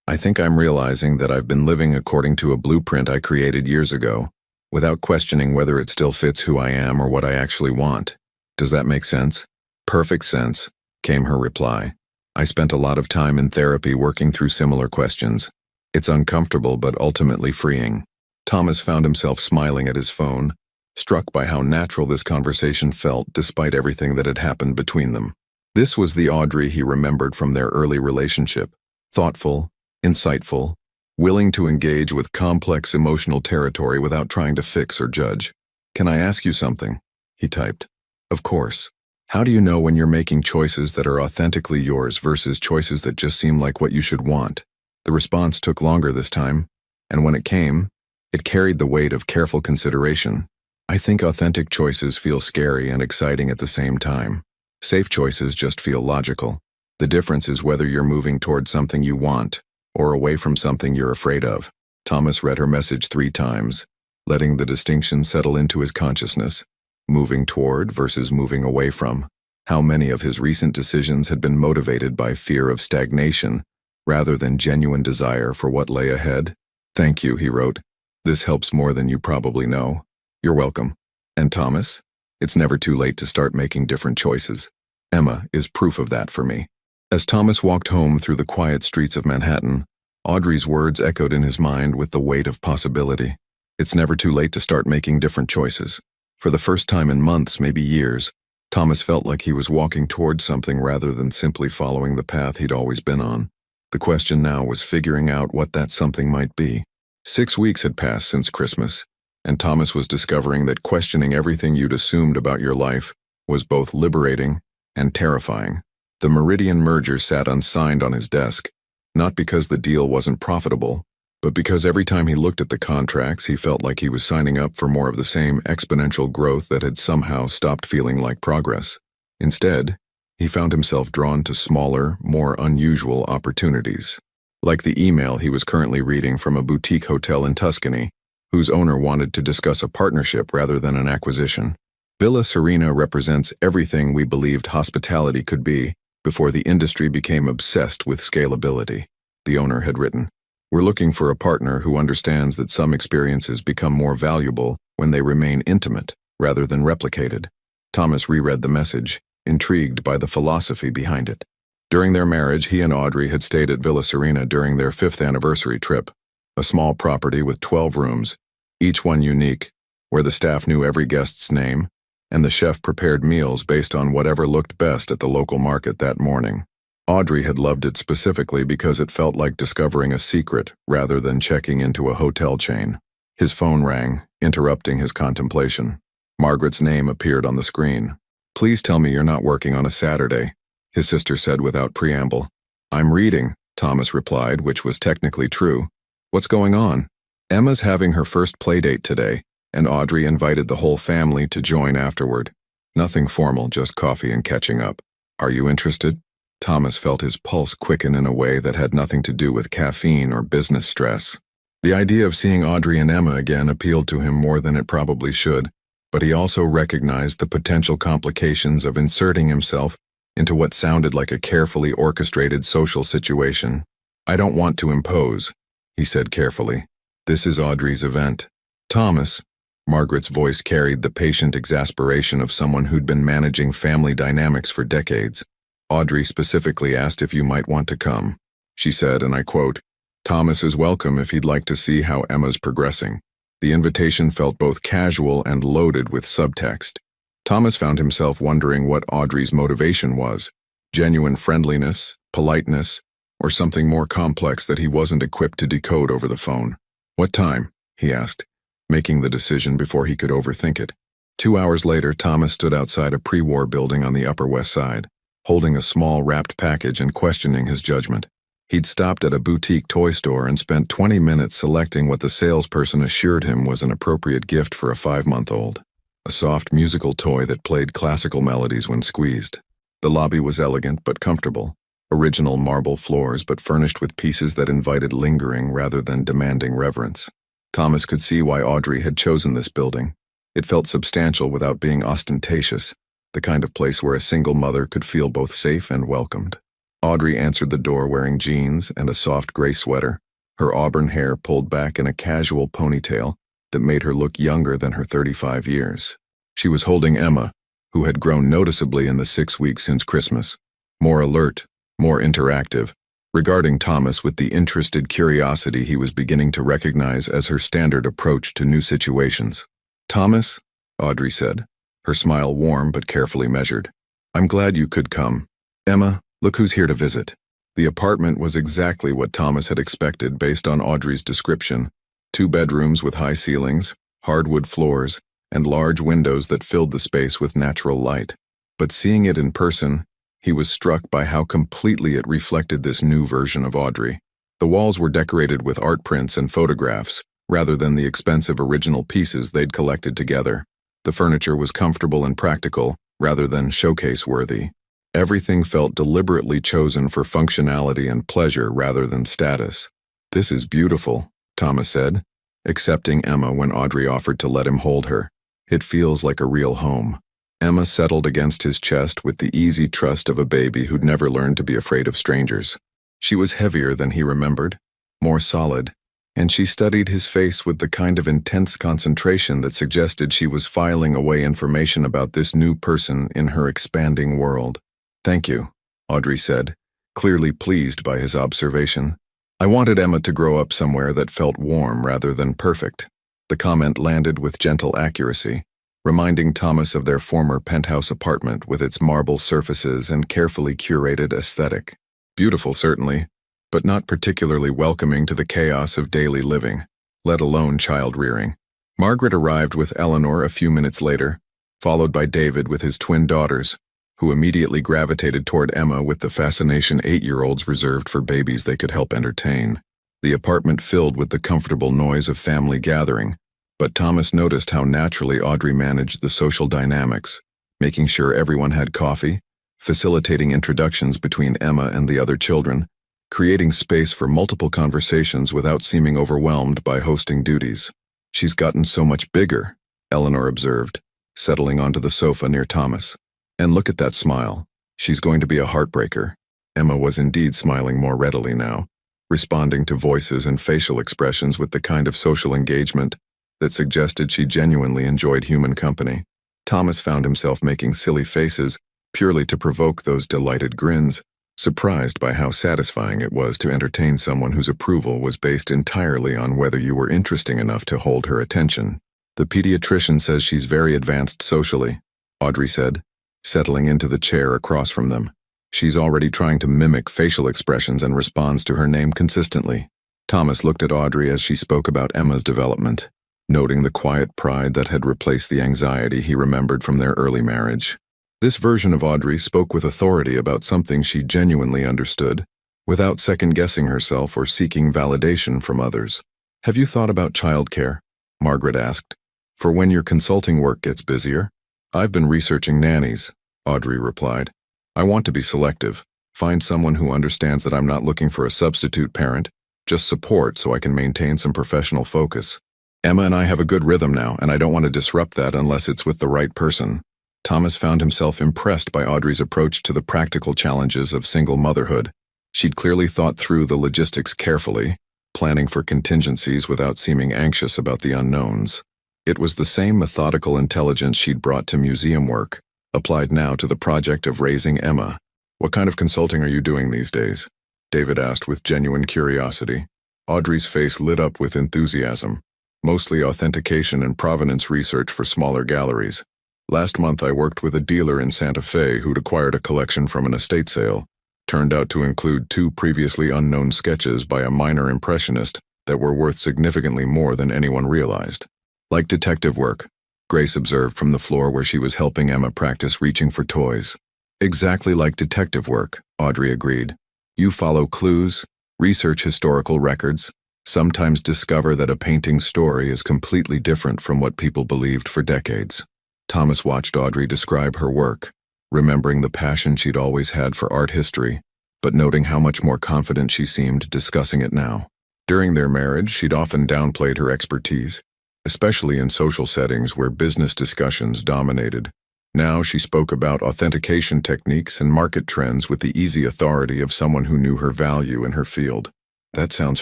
"I think I'm realizing that I've been living according to a blueprint I created years ago, without questioning whether it still fits who I am or what I actually want. Does that make sense?" "Perfect sense," came her reply. "I spent a lot of time in therapy working through similar questions. It's uncomfortable but ultimately freeing." Thomas found himself smiling at his phone, struck by how natural this conversation felt despite everything that had happened between them. This was the Audrey he remembered from their early relationship, thoughtful, insightful, willing to engage with complex emotional territory without trying to fix or judge. "Can I ask you something?" he typed. "Of course. How do you know when you're making choices that are authentically yours versus choices that just seem like what you should want?" The response took longer this time, and when it came, it carried the weight of careful consideration. "I think authentic choices feel scary and exciting at the same time. Safe choices just feel logical. The difference is whether you're moving toward something you want or away from something you're afraid of." Thomas read her message 3 times, letting the distinction settle into his consciousness. Moving toward versus moving away from. How many of his recent decisions had been motivated by fear of stagnation rather than genuine desire for what lay ahead? "Thank you," he wrote. "This helps more than you probably know." "You're welcome." "And Thomas, it's never too late to start making different choices. Emma is proof of that for me." As Thomas walked home through the quiet streets of Manhattan, Audrey's words echoed in his mind with the weight of possibility. It's never too late to start making different choices. For the first time in months, maybe years, Thomas felt like he was walking toward something rather than simply following the path he'd always been on. The question now was figuring out what that something might be. 6 weeks had passed since Christmas, and Thomas was discovering that questioning everything you'd assumed about your life was both liberating and terrifying. The Meridian merger sat unsigned on his desk, not because the deal wasn't profitable, but because every time he looked at the contracts, he felt like he was signing up for more of the same exponential growth that had somehow stopped feeling like progress. Instead, he found himself drawn to smaller, more unusual opportunities. Like the email he was currently reading from a boutique hotel in Tuscany, whose owner wanted to discuss a partnership rather than an acquisition. "Villa Serena represents everything we believed hospitality could be before the industry became obsessed with scalability," the owner had written. "We're looking for a partner who understands that some experiences become more valuable when they remain intimate rather than replicated." Thomas reread the message, intrigued by the philosophy behind it. During their marriage, he and Audrey had stayed at Villa Serena during their 5th anniversary trip, a small property with 12 rooms, each one unique, where the staff knew every guest's name, and the chef prepared meals based on whatever looked best at the local market that morning. Audrey had loved it specifically because it felt like discovering a secret rather than checking into a hotel chain. His phone rang, interrupting his contemplation. Margaret's name appeared on the screen. "Please tell me you're not working on a Saturday," his sister said without preamble. "I'm reading," Thomas replied, which was technically true. "What's going on?" "Emma's having her first playdate today, and Audrey invited the whole family to join afterward. Nothing formal, just coffee and catching up. Are you interested?" Thomas felt his pulse quicken in a way that had nothing to do with caffeine or business stress. The idea of seeing Audrey and Emma again appealed to him more than it probably should, but he also recognized the potential complications of inserting himself into what sounded like a carefully orchestrated social situation. "I don't want to impose," he said carefully. "This is Audrey's event." "Thomas," Margaret's voice carried the patient exasperation of someone who'd been managing family dynamics for decades. Audrey specifically asked if you might want to come. She said, and I quote, "Thomas is welcome if he'd like to see how Emma's progressing." The invitation felt both casual and loaded with subtext. Thomas found himself wondering what Audrey's motivation was: genuine friendliness, politeness, or something more complex that he wasn't equipped to decode over the phone. "What time?" he asked, making the decision before he could overthink it. 2 hours later, Thomas stood outside a pre-war building on the Upper West Side, holding a small wrapped package and questioning his judgment. He'd stopped at a boutique toy store and spent 20 minutes selecting what the salesperson assured him was an appropriate gift for a 5-month-old. A soft musical toy that played classical melodies when squeezed. The lobby was elegant but comfortable. Original marble floors but furnished with pieces that invited lingering rather than demanding reverence. Thomas could see why Audrey had chosen this building. It felt substantial without being ostentatious, the kind of place where a single mother could feel both safe and welcomed. Audrey answered the door wearing jeans and a soft gray sweater, her auburn hair pulled back in a casual ponytail that made her look younger than her 35 years. She was holding Emma, who had grown noticeably in the 6 weeks since Christmas. More alert, more interactive, regarding Thomas with the interested curiosity he was beginning to recognize as her standard approach to new situations. "Thomas," Audrey said, her smile warm but carefully measured. "I'm glad you could come. Emma, look who's here to visit." The apartment was exactly what Thomas had expected based on Audrey's description: 2 bedrooms with high ceilings, hardwood floors, and large windows that filled the space with natural light. But seeing it in person, he was struck by how completely it reflected this new version of Audrey. The walls were decorated with art prints and photographs, rather than the expensive original pieces they'd collected together. The furniture was comfortable and practical, rather than showcase-worthy. Everything felt deliberately chosen for functionality and pleasure rather than status. "This is beautiful," Thomas said, accepting Emma when Audrey offered to let him hold her. "It feels like a real home." Emma settled against his chest with the easy trust of a baby who'd never learned to be afraid of strangers. She was heavier than he remembered, more solid, and she studied his face with the kind of intense concentration that suggested she was filing away information about this new person in her expanding world. "Thank you," Audrey said, clearly pleased by his observation. "I wanted Emma to grow up somewhere that felt warm rather than perfect." The comment landed with gentle accuracy, reminding Thomas of their former penthouse apartment with its marble surfaces and carefully curated aesthetic. Beautiful, certainly, but not particularly welcoming to the chaos of daily living, let alone child-rearing. Margaret arrived with Eleanor a few minutes later, followed by David with his twin daughters, who immediately gravitated toward Emma with the fascination 8-year-olds reserved for babies they could help entertain. The apartment filled with the comfortable noise of family gathering, but Thomas noticed how naturally Audrey managed the social dynamics, making sure everyone had coffee, facilitating introductions between Emma and the other children, creating space for multiple conversations without seeming overwhelmed by hosting duties. "She's gotten so much bigger," Eleanor observed, settling onto the sofa near Thomas. "And look at that smile. She's going to be a heartbreaker." Emma was indeed smiling more readily now, responding to voices and facial expressions with the kind of social engagement that suggested she genuinely enjoyed human company. Thomas found himself making silly faces purely to provoke those delighted grins, surprised by how satisfying it was to entertain someone whose approval was based entirely on whether you were interesting enough to hold her attention. "The pediatrician says she's very advanced socially," Audrey said, settling into the chair across from them. "She's already trying to mimic facial expressions and responds to her name consistently." Thomas looked at Audrey as she spoke about Emma's development, noting the quiet pride that had replaced the anxiety he remembered from their early marriage. This version of Audrey spoke with authority about something she genuinely understood, without second-guessing herself or seeking validation from others. "Have you thought about childcare?" Margaret asked. "For when your consulting work gets busier?" "I've been researching nannies," Audrey replied. "I want to be selective, find someone who understands that I'm not looking for a substitute parent, just support so I can maintain some professional focus. Emma and I have a good rhythm now, and I don't want to disrupt that unless it's with the right person." Thomas found himself impressed by Audrey's approach to the practical challenges of single motherhood. She'd clearly thought through the logistics carefully, planning for contingencies without seeming anxious about the unknowns. It was the same methodical intelligence she'd brought to museum work, applied now to the project of raising Emma. What kind of consulting are you doing these days? David asked with genuine curiosity. Audrey's face lit up with enthusiasm. Mostly authentication and provenance research for smaller galleries. Last month I worked with a dealer in Santa Fe who'd acquired a collection from an estate sale. Turned out to include 2 previously unknown sketches by a minor impressionist that were worth significantly more than anyone realized. Like detective work, Grace observed from the floor where she was helping Emma practice reaching for toys. Exactly like detective work, Audrey agreed. You follow clues, research historical records, sometimes discover that a painting's story is completely different from what people believed for decades. Thomas watched Audrey describe her work, remembering the passion she'd always had for art history, but noting how much more confident she seemed discussing it now. During their marriage, she'd often downplayed her expertise, especially in social settings where business discussions dominated. Now she spoke about authentication techniques and market trends with the easy authority of someone who knew her value in her field. That sounds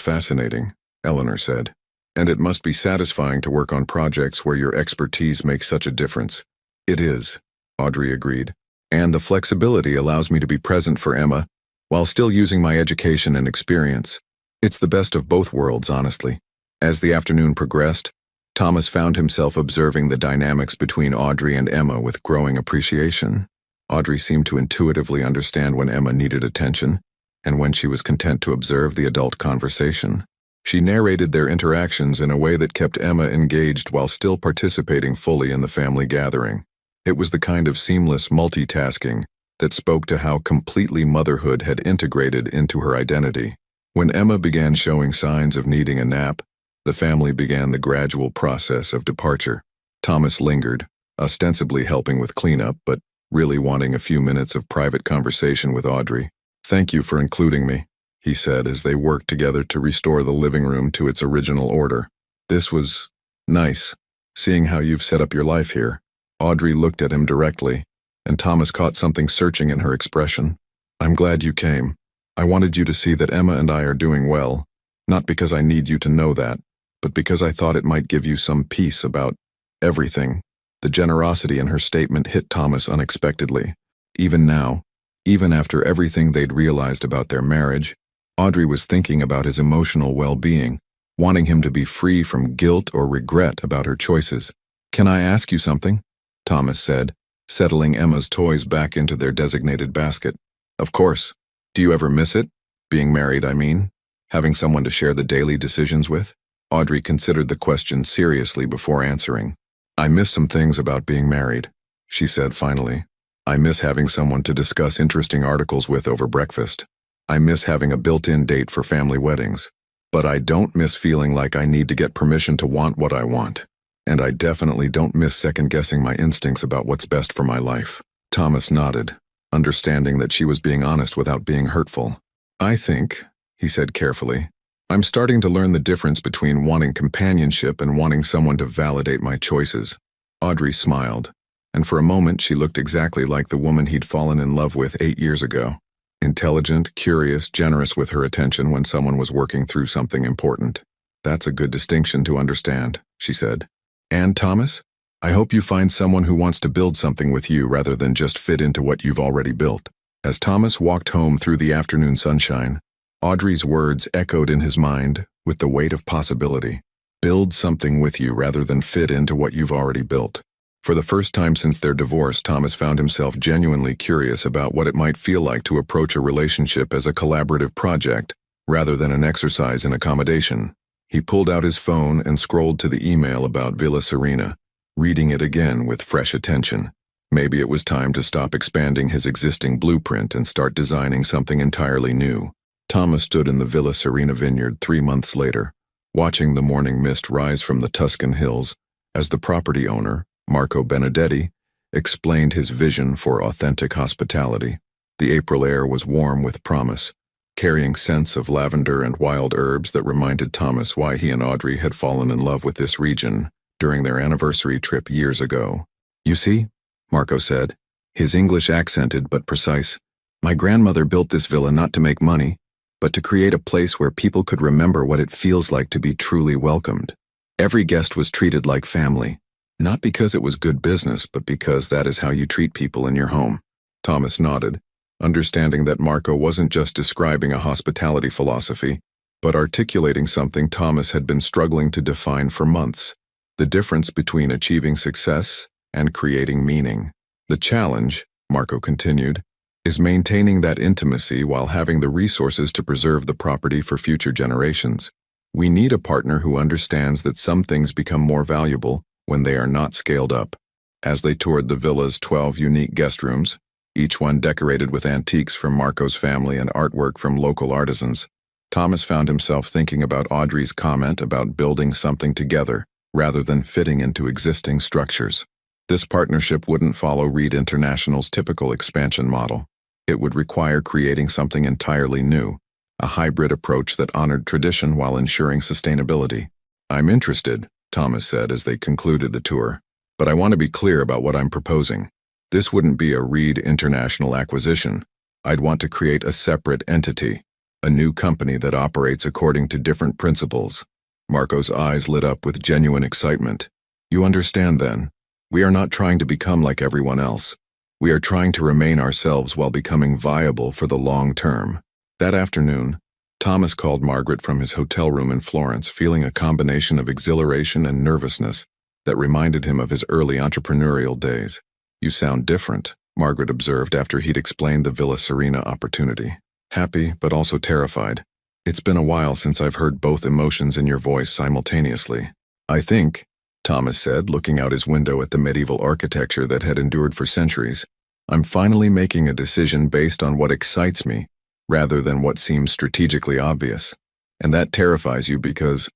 fascinating, Eleanor said. And it must be satisfying to work on projects where your expertise makes such a difference. It is, Audrey agreed. And the flexibility allows me to be present for Emma, while still using my education and experience. It's the best of both worlds, honestly. As the afternoon progressed, Thomas found himself observing the dynamics between Audrey and Emma with growing appreciation. Audrey seemed to intuitively understand when Emma needed attention, and when she was content to observe the adult conversation. She narrated their interactions in a way that kept Emma engaged while still participating fully in the family gathering. It was the kind of seamless multitasking that spoke to how completely motherhood had integrated into her identity. When Emma began showing signs of needing a nap, the family began the gradual process of departure. Thomas lingered, ostensibly helping with cleanup, but really wanting a few minutes of private conversation with Audrey. "Thank you for including me," he said as they worked together to restore the living room to its original order. "This was nice, seeing how you've set up your life here." Audrey looked at him directly, and Thomas caught something searching in her expression. "I'm glad you came. I wanted you to see that Emma and I are doing well, not because I need you to know that, but because I thought it might give you some peace about everything." The generosity in her statement hit Thomas unexpectedly. Even now, even after everything they'd realized about their marriage, Audrey was thinking about his emotional well-being, wanting him to be free from guilt or regret about her choices. "Can I ask you something?" Thomas said, settling Emma's toys back into their designated basket. "Of course. Do you ever miss it? Being married, I mean. Having someone to share the daily decisions with?" Audrey considered the question seriously before answering. "I miss some things about being married," she said finally. "I miss having someone to discuss interesting articles with over breakfast. I miss having a built-in date for family weddings. But I don't miss feeling like I need to get permission to want what I want. And I definitely don't miss second-guessing my instincts about what's best for my life." Thomas nodded, understanding that she was being honest without being hurtful. "I think," he said carefully, "I'm starting to learn the difference between wanting companionship and wanting someone to validate my choices." Audrey smiled, and for a moment she looked exactly like the woman he'd fallen in love with 8 years ago. Intelligent, curious, generous with her attention when someone was working through something important. "That's a good distinction to understand," she said. "And Thomas, I hope you find someone who wants to build something with you rather than just fit into what you've already built." As Thomas walked home through the afternoon sunshine, Audrey's words echoed in his mind with the weight of possibility. Build something with you rather than fit into what you've already built. For the first time since their divorce, Thomas found himself genuinely curious about what it might feel like to approach a relationship as a collaborative project, rather than an exercise in accommodation. He pulled out his phone and scrolled to the email about Villa Serena, reading it again with fresh attention. Maybe it was time to stop expanding his existing blueprint and start designing something entirely new. Thomas stood in the Villa Serena vineyard 3 months later, watching the morning mist rise from the Tuscan hills, as the property owner, Marco Benedetti, explained his vision for authentic hospitality. The April air was warm with promise, carrying scents of lavender and wild herbs that reminded Thomas why he and Audrey had fallen in love with this region during their anniversary trip years ago. "You see," Marco said, his English accented but precise, "my grandmother built this villa not to make money, but to create a place where people could remember what it feels like to be truly welcomed. Every guest was treated like family. Not because it was good business, but because that is how you treat people in your home." Thomas nodded, understanding that Marco wasn't just describing a hospitality philosophy, but articulating something Thomas had been struggling to define for months: the difference between achieving success and creating meaning. The challenge, Marco continued, is maintaining that intimacy while having the resources to preserve the property for future generations. We need a partner who understands that some things become more valuable when they are not scaled up. As they toured the villa's 12 unique guest rooms, each one decorated with antiques from Marco's family and artwork from local artisans, Thomas found himself thinking about Audrey's comment about building something together rather than fitting into existing structures. This partnership wouldn't follow Reed International's typical expansion model. It would require creating something entirely new, a hybrid approach that honored tradition while ensuring sustainability. "I'm interested," Thomas said as they concluded the tour, "but I want to be clear about what I'm proposing. This wouldn't be a Reed International acquisition. I'd want to create a separate entity, a new company that operates according to different principles." Marco's eyes lit up with genuine excitement. "You understand then? We are not trying to become like everyone else. We are trying to remain ourselves while becoming viable for the long term." That afternoon, Thomas called Margaret from his hotel room in Florence, feeling a combination of exhilaration and nervousness that reminded him of his early entrepreneurial days. "You sound different," Margaret observed after he'd explained the Villa Serena opportunity. "Happy, but also terrified. It's been a while since I've heard both emotions in your voice simultaneously." "I think," Thomas said, looking out his window at the medieval architecture that had endured for centuries, "I'm finally making a decision based on what excites me, rather than what seems strategically obvious. And that terrifies you because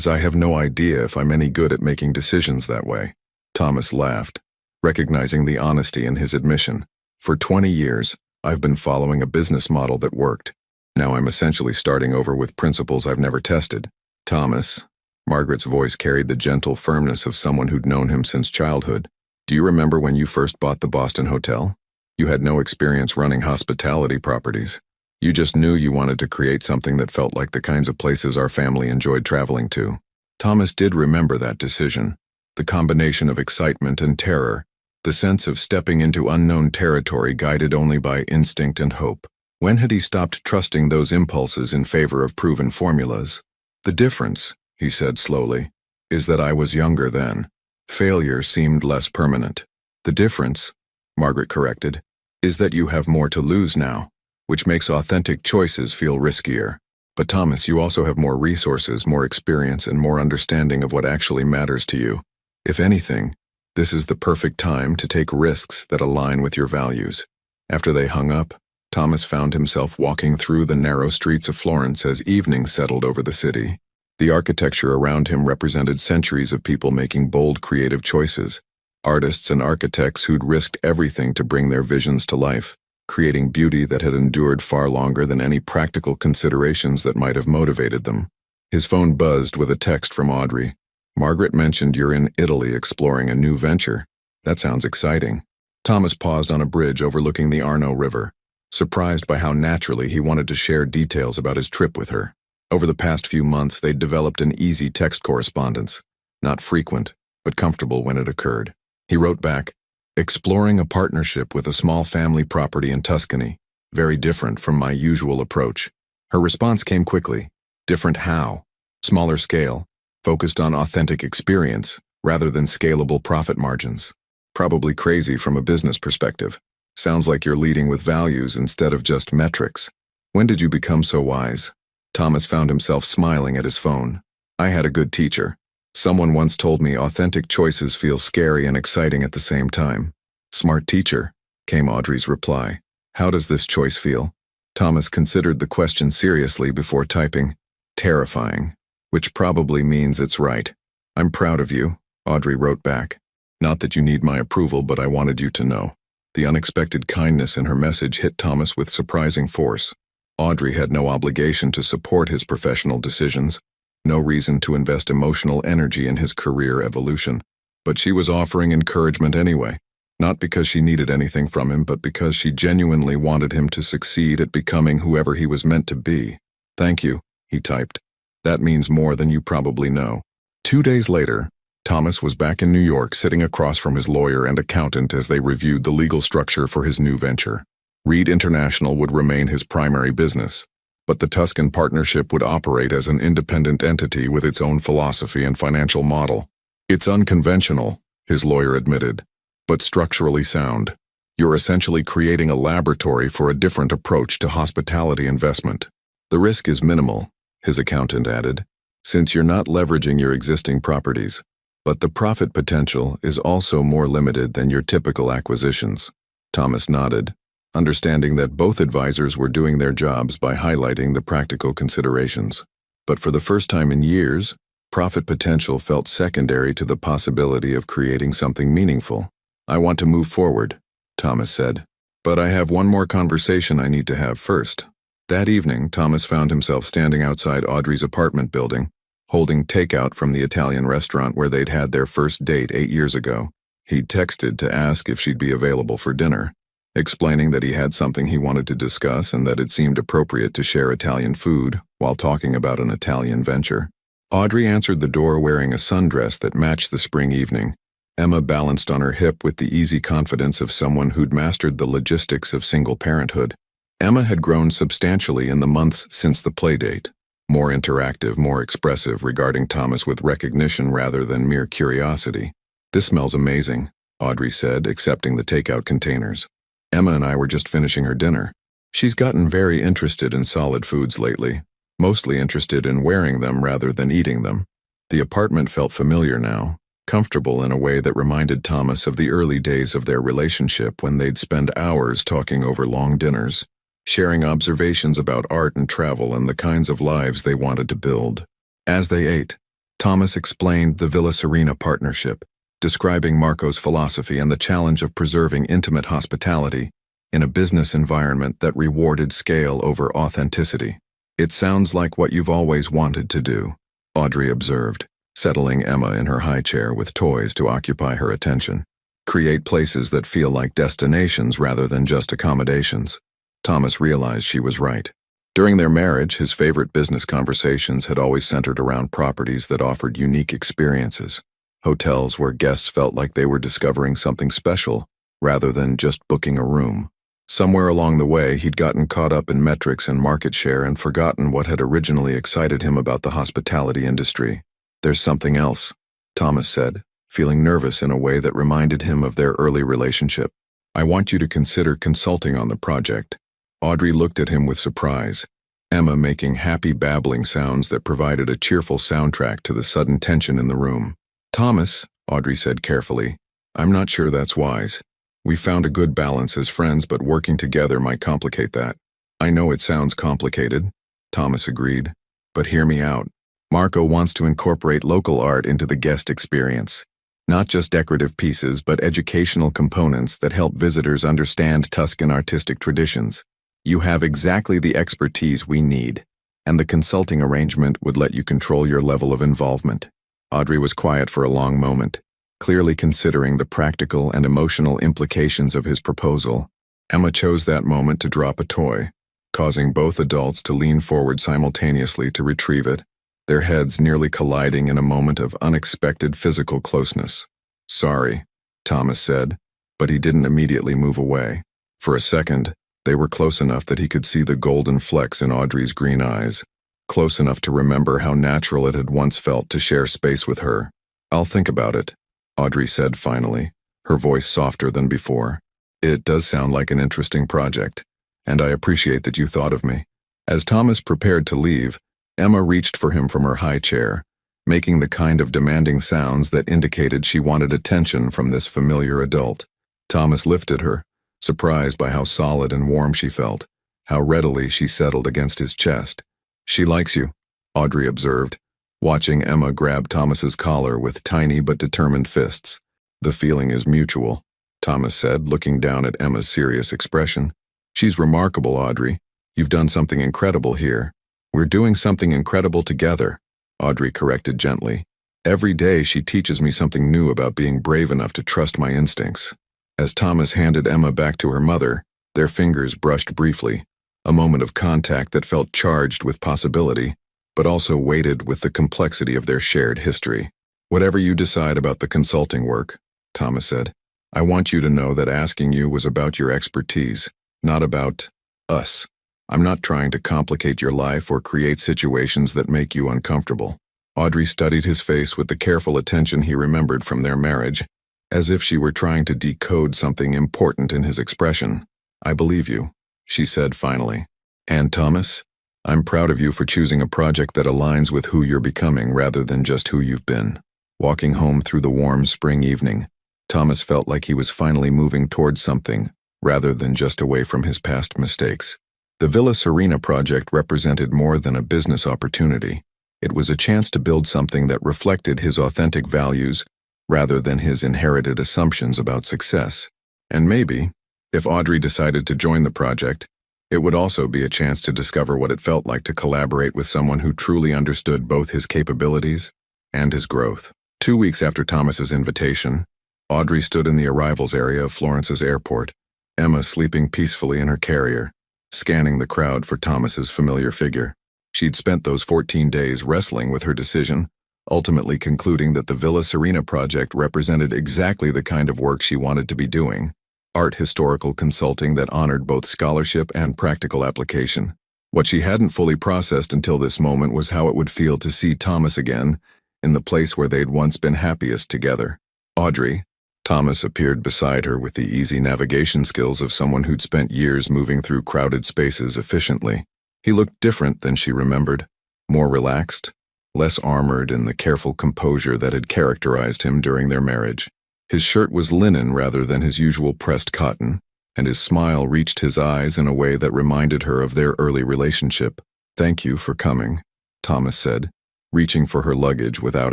I have no idea if I'm any good at making decisions that way." Thomas laughed, recognizing the honesty in his admission. "For 20 years, I've been following a business model that worked. Now I'm essentially starting over with principles I've never tested." "Thomas," Margaret's voice carried the gentle firmness of someone who'd known him since childhood, "do you remember when you first bought the Boston Hotel? You had no experience running hospitality properties. You just knew you wanted to create something that felt like the kinds of places our family enjoyed traveling to." Thomas did remember that decision. The combination of excitement and terror, the sense of stepping into unknown territory guided only by instinct and hope. When had he stopped trusting those impulses in favor of proven formulas? "The difference," he said slowly, "is that I was younger then. Failure seemed less permanent. The difference," Margaret corrected, "is that you have more to lose now, which makes authentic choices feel riskier. But Thomas, you also have more resources, more experience, and more understanding of what actually matters to you. If anything, this is the perfect time to take risks that align with your values." After they hung up, Thomas found himself walking through the narrow streets of Florence as evening settled over the city. The architecture around him represented centuries of people making bold, creative choices, artists and architects who'd risked everything to bring their visions to life, creating beauty that had endured far longer than any practical considerations that might have motivated them. His phone buzzed with a text from Audrey. "Margaret mentioned you're in Italy exploring a new venture. That sounds exciting." Thomas paused on a bridge overlooking the Arno River, surprised by how naturally he wanted to share details about his trip with her. Over the past few months, they'd developed an easy text correspondence, not frequent, but comfortable when it occurred. He wrote back, "Exploring a partnership with a small family property in Tuscany, very different from my usual approach." Her response came quickly. "Different how? Smaller scale, focused on authentic experience rather than scalable profit margins. Probably crazy from a business perspective. Sounds like you're leading with values instead of just metrics. When did you become so wise?" Thomas found himself smiling at his phone. "I had a good teacher. Someone once told me authentic choices feel scary and exciting at the same time." "Smart teacher," came Audrey's reply. "How does this choice feel?" Thomas considered the question seriously before typing, "Terrifying," which probably means it's right. "I'm proud of you," Audrey wrote back. "Not that you need my approval, but I wanted you to know." The unexpected kindness in her message hit Thomas with surprising force. Audrey had no obligation to support his professional decisions, no reason to invest emotional energy in his career evolution, but she was offering encouragement anyway, not because she needed anything from him, but because she genuinely wanted him to succeed at becoming whoever he was meant to be. "Thank you," he typed. "That means more than you probably know." 2 days later, Thomas was back in New York sitting across from his lawyer and accountant as they reviewed the legal structure for his new venture. Reed International would remain his primary business, but the Tuscan partnership would operate as an independent entity with its own philosophy and financial model. It's unconventional, his lawyer admitted, but structurally sound. You're essentially creating a laboratory for a different approach to hospitality investment. The risk is minimal, his accountant added, since you're not leveraging your existing properties. But the profit potential is also more limited than your typical acquisitions. Thomas nodded, understanding that both advisors were doing their jobs by highlighting the practical considerations. But for the first time in years, profit potential felt secondary to the possibility of creating something meaningful. I want to move forward, Thomas said, but I have one more conversation I need to have first. That evening, Thomas found himself standing outside Audrey's apartment building, holding takeout from the Italian restaurant where they'd had their first date 8 years ago. He'd texted to ask if she'd be available for dinner, explaining that he had something he wanted to discuss and that it seemed appropriate to share Italian food while talking about an Italian venture. Audrey answered the door wearing a sundress that matched the spring evening. Emma balanced on her hip with the easy confidence of someone who'd mastered the logistics of single parenthood. Emma had grown substantially in the months since the playdate, more interactive, more expressive, regarding Thomas with recognition rather than mere curiosity. "This smells amazing," Audrey said, accepting the takeout containers. "Emma and I were just finishing her dinner. She's gotten very interested in solid foods lately, mostly interested in wearing them rather than eating them." The apartment felt familiar now, comfortable in a way that reminded Thomas of the early days of their relationship when they'd spend hours talking over long dinners, sharing observations about art and travel and the kinds of lives they wanted to build. As they ate, Thomas explained the Villa Serena partnership, describing Marco's philosophy and the challenge of preserving intimate hospitality in a business environment that rewarded scale over authenticity. "It sounds like what you've always wanted to do," Audrey observed, settling Emma in her high chair with toys to occupy her attention. "Create places that feel like destinations rather than just accommodations." Thomas realized she was right. During their marriage, his favorite business conversations had always centered around properties that offered unique experiences. Hotels where guests felt like they were discovering something special rather than just booking a room. Somewhere along the way, he'd gotten caught up in metrics and market share and forgotten what had originally excited him about the hospitality industry. "There's something else," Thomas said, feeling nervous in a way that reminded him of their early relationship. "I want you to consider consulting on the project." Audrey looked at him with surprise, Emma making happy babbling sounds that provided a cheerful soundtrack to the sudden tension in the room. "Thomas," Audrey said carefully, "I'm not sure that's wise. We found a good balance as friends, but working together might complicate that." "I know it sounds complicated," Thomas agreed, "but hear me out. Marco wants to incorporate local art into the guest experience. Not just decorative pieces, but educational components that help visitors understand Tuscan artistic traditions. You have exactly the expertise we need, and the consulting arrangement would let you control your level of involvement." Audrey was quiet for a long moment, clearly considering the practical and emotional implications of his proposal. Emma chose that moment to drop a toy, causing both adults to lean forward simultaneously to retrieve it, their heads nearly colliding in a moment of unexpected physical closeness. "Sorry," Thomas said, but he didn't immediately move away. For a second, they were close enough that he could see the golden flecks in Audrey's green eyes, close enough to remember how natural it had once felt to share space with her. "I'll think about it," Audrey said finally, her voice softer than before. "It does sound like an interesting project, and I appreciate that you thought of me." As Thomas prepared to leave, Emma reached for him from her high chair, making the kind of demanding sounds that indicated she wanted attention from this familiar adult. Thomas lifted her, surprised by how solid and warm she felt, how readily she settled against his chest. "She likes you," Audrey observed, watching Emma grab Thomas's collar with tiny but determined fists. "The feeling is mutual," Thomas said, looking down at Emma's serious expression. "She's remarkable, Audrey. You've done something incredible here." "We're doing something incredible together," Audrey corrected gently. "Every day she teaches me something new about being brave enough to trust my instincts." As Thomas handed Emma back to her mother, their fingers brushed briefly, a moment of contact that felt charged with possibility, but also weighted with the complexity of their shared history. "Whatever you decide about the consulting work," Thomas said, "I want you to know that asking you was about your expertise, not about us. I'm not trying to complicate your life or create situations that make you uncomfortable. Audrey studied his face with the careful attention he remembered from their marriage, as if she were trying to decode something important in his expression. I believe you, she said finally. And Thomas, I'm proud of you for choosing a project that aligns with who you're becoming rather than just who you've been. Walking home through the warm spring evening, Thomas felt like he was finally moving towards something rather than just away from his past mistakes. The Villa Serena project represented more than a business opportunity. It was a chance to build something that reflected his authentic values rather than his inherited assumptions about success. And maybe, if Audrey decided to join the project, it would also be a chance to discover what it felt like to collaborate with someone who truly understood both his capabilities and his growth. 2 weeks after Thomas's invitation, Audrey stood in the arrivals area of Florence's airport, Emma sleeping peacefully in her carrier, scanning the crowd for Thomas's familiar figure. She'd spent those 14 days wrestling with her decision, ultimately concluding that the Villa Serena project represented exactly the kind of work she wanted to be doing, art historical consulting that honored both scholarship and practical application. What she hadn't fully processed until this moment was how it would feel to see Thomas again, in the place where they'd once been happiest together. Audrey. Thomas appeared beside her with the easy navigation skills of someone who'd spent years moving through crowded spaces efficiently. He looked different than she remembered, more relaxed, less armored in the careful composure that had characterized him during their marriage. His shirt was linen rather than his usual pressed cotton, and his smile reached his eyes in a way that reminded her of their early relationship. "Thank you for coming," Thomas said, reaching for her luggage without